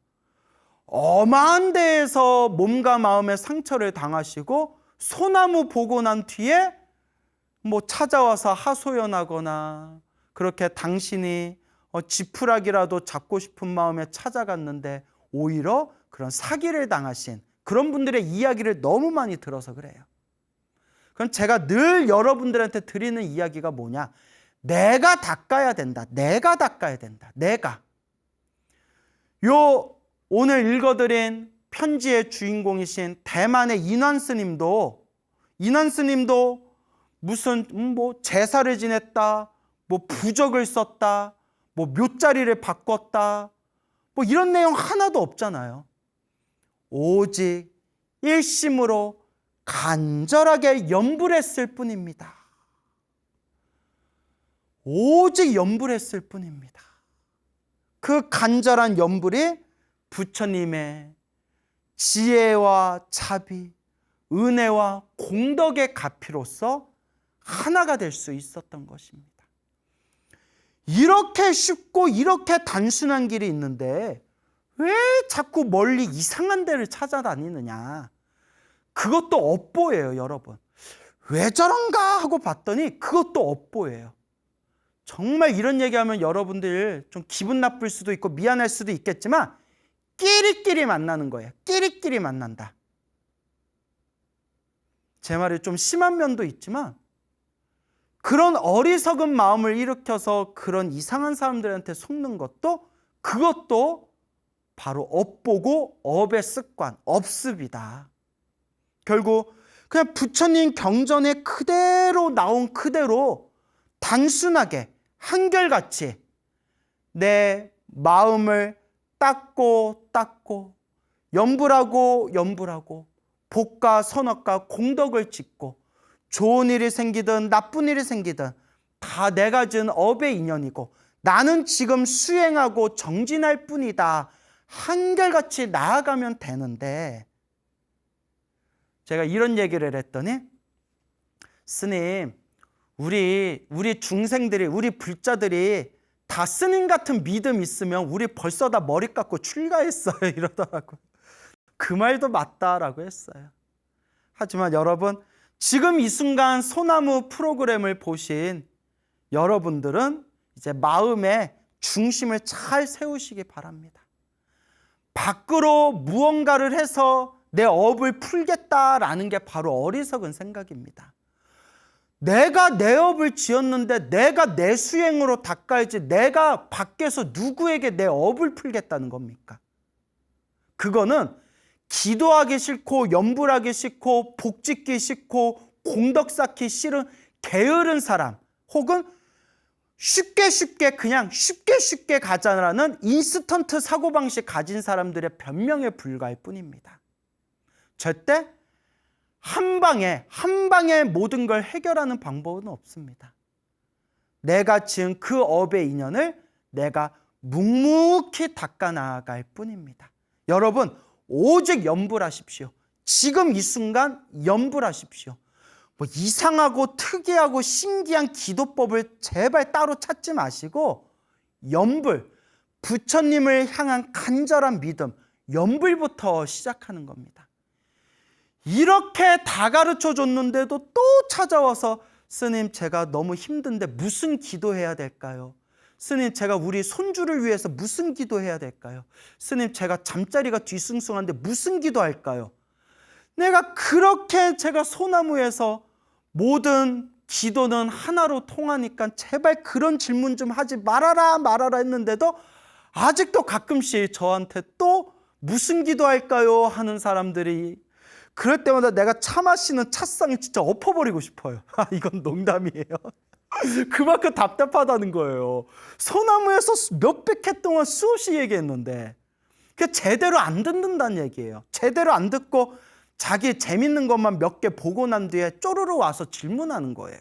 엄한 데에서 몸과 마음의 상처를 당하시고 소나무 보고 난 뒤에 찾아와서 하소연하거나, 그렇게 당신이 지푸라기라도 잡고 싶은 마음에 찾아갔는데 오히려 그런 사기를 당하신 그런 분들의 이야기를 너무 많이 들어서 그래요. 그럼 제가 늘 여러분들한테 드리는 이야기가 뭐냐? 내가 닦아야 된다. 내가 닦아야 된다. 내가. 오늘 읽어드린 편지의 주인공이신 대만의 인환 스님도 무슨 제사를 지냈다, 부적을 썼다, 묘자리를 바꿨다, 이런 내용 하나도 없잖아요. 오직 일심으로 간절하게 염불했을 뿐입니다. 오직 염불했을 뿐입니다. 그 간절한 염불이 부처님의 지혜와 자비, 은혜와 공덕의 가피로서 하나가 될 수 있었던 것입니다. 이렇게 쉽고 이렇게 단순한 길이 있는데 왜 자꾸 멀리 이상한 데를 찾아다니느냐? 그것도 업보예요, 여러분. 왜 저런가 하고 봤더니 그것도 업보예요. 정말 이런 얘기하면 여러분들 좀 기분 나쁠 수도 있고 미안할 수도 있겠지만 끼리끼리 만나는 거예요. 끼리끼리 만난다. 제 말이 좀 심한 면도 있지만 그런 어리석은 마음을 일으켜서 그런 이상한 사람들한테 속는 것도, 그것도 바로 업보고 업의 습관, 업습이다. 결국 그냥 부처님 경전에 그대로 나온 그대로 단순하게 한결같이 내 마음을 닦고 염불하고 복과 선악과 공덕을 짓고 좋은 일이 생기든 나쁜 일이 생기든 다 내가 지은 업의 인연이고 나는 지금 수행하고 정진할 뿐이다. 한결같이 나아가면 되는데, 제가 이런 얘기를 했더니 스님, 우리 중생들이, 우리 불자들이 다 스님 같은 믿음 있으면 우리 벌써 다 머리 깎고 출가했어요 이러더라고요. 그 말도 맞다라고 했어요. 하지만 여러분, 지금 이 순간 소나무 프로그램을 보신 여러분들은 이제 마음의 중심을 잘 세우시기 바랍니다. 밖으로 무언가를 해서 내 업을 풀겠다라는 게 바로 어리석은 생각입니다. 내가 내 업을 지었는데 내가 내 수행으로 닦아야지 내가 밖에서 누구에게 내 업을 풀겠다는 겁니까? 그거는 기도하기 싫고 염불하기 싫고 복짓기 싫고 공덕 쌓기 싫은 게으른 사람, 혹은 쉽게 가자라는 인스턴트 사고방식 가진 사람들의 변명에 불과할 뿐입니다. 절대 한 방에 모든 걸 해결하는 방법은 없습니다. 내가 지은 그 업의 인연을 내가 묵묵히 닦아 나아갈 뿐입니다. 여러분, 오직 염불하십시오. 지금 이 순간 염불하십시오. 이상하고 특이하고 신기한 기도법을 제발 따로 찾지 마시고 염불, 부처님을 향한 간절한 믿음, 염불부터 시작하는 겁니다. 이렇게 다 가르쳐 줬는데도 또 찾아와서 스님, 제가 너무 힘든데 무슨 기도해야 될까요? 스님, 제가 우리 손주를 위해서 무슨 기도해야 될까요? 스님, 제가 잠자리가 뒤숭숭한데 무슨 기도할까요? 내가 그렇게 제가 소나무에서 모든 기도는 하나로 통하니까 제발 그런 질문 좀 하지 말아라 했는데도 아직도 가끔씩 저한테 또 무슨 기도할까요? 하는 사람들이, 그럴 때마다 내가 차 마시는 찻상을 진짜 엎어버리고 싶어요. 이건 농담이에요. 그만큼 답답하다는 거예요. 소나무에서 몇백 해 동안 수없이 얘기했는데 그게 제대로 안 듣는다는 얘기예요. 제대로 안 듣고 자기 재밌는 것만 몇 개 보고 난 뒤에 쪼르르 와서 질문하는 거예요.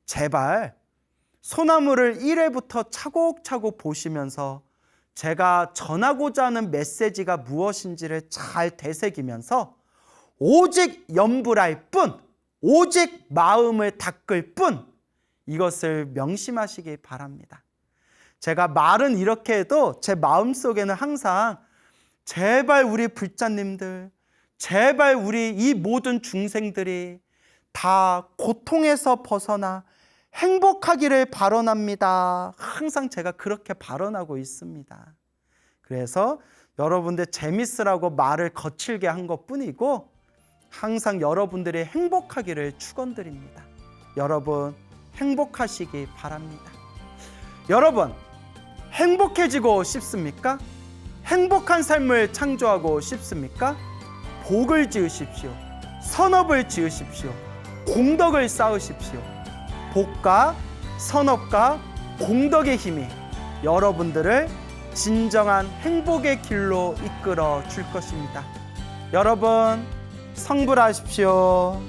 제발 소나무를 1회부터 차곡차곡 보시면서 제가 전하고자 하는 메시지가 무엇인지를 잘 되새기면서 오직 염불할 뿐, 오직 마음을 닦을 뿐, 이것을 명심하시기 바랍니다. 제가 말은 이렇게 해도 제 마음속에는 항상 제발 우리 불자님들, 제발 우리 이 모든 중생들이 다 고통에서 벗어나 행복하기를 바라납니다. 항상 제가 그렇게 바라나고 있습니다. 그래서 여러분들 재밌으라고 말을 거칠게 한 것뿐이고 항상 여러분들이 행복하기를 축원드립니다. 여러분 행복하시기 바랍니다. 여러분 행복해지고 싶습니까? 행복한 삶을 창조하고 싶습니까? 복을 지으십시오. 선업을 지으십시오. 공덕을 쌓으십시오. 복과 선업과 공덕의 힘이 여러분들을 진정한 행복의 길로 이끌어 줄 것입니다. 여러분 성불하십시오.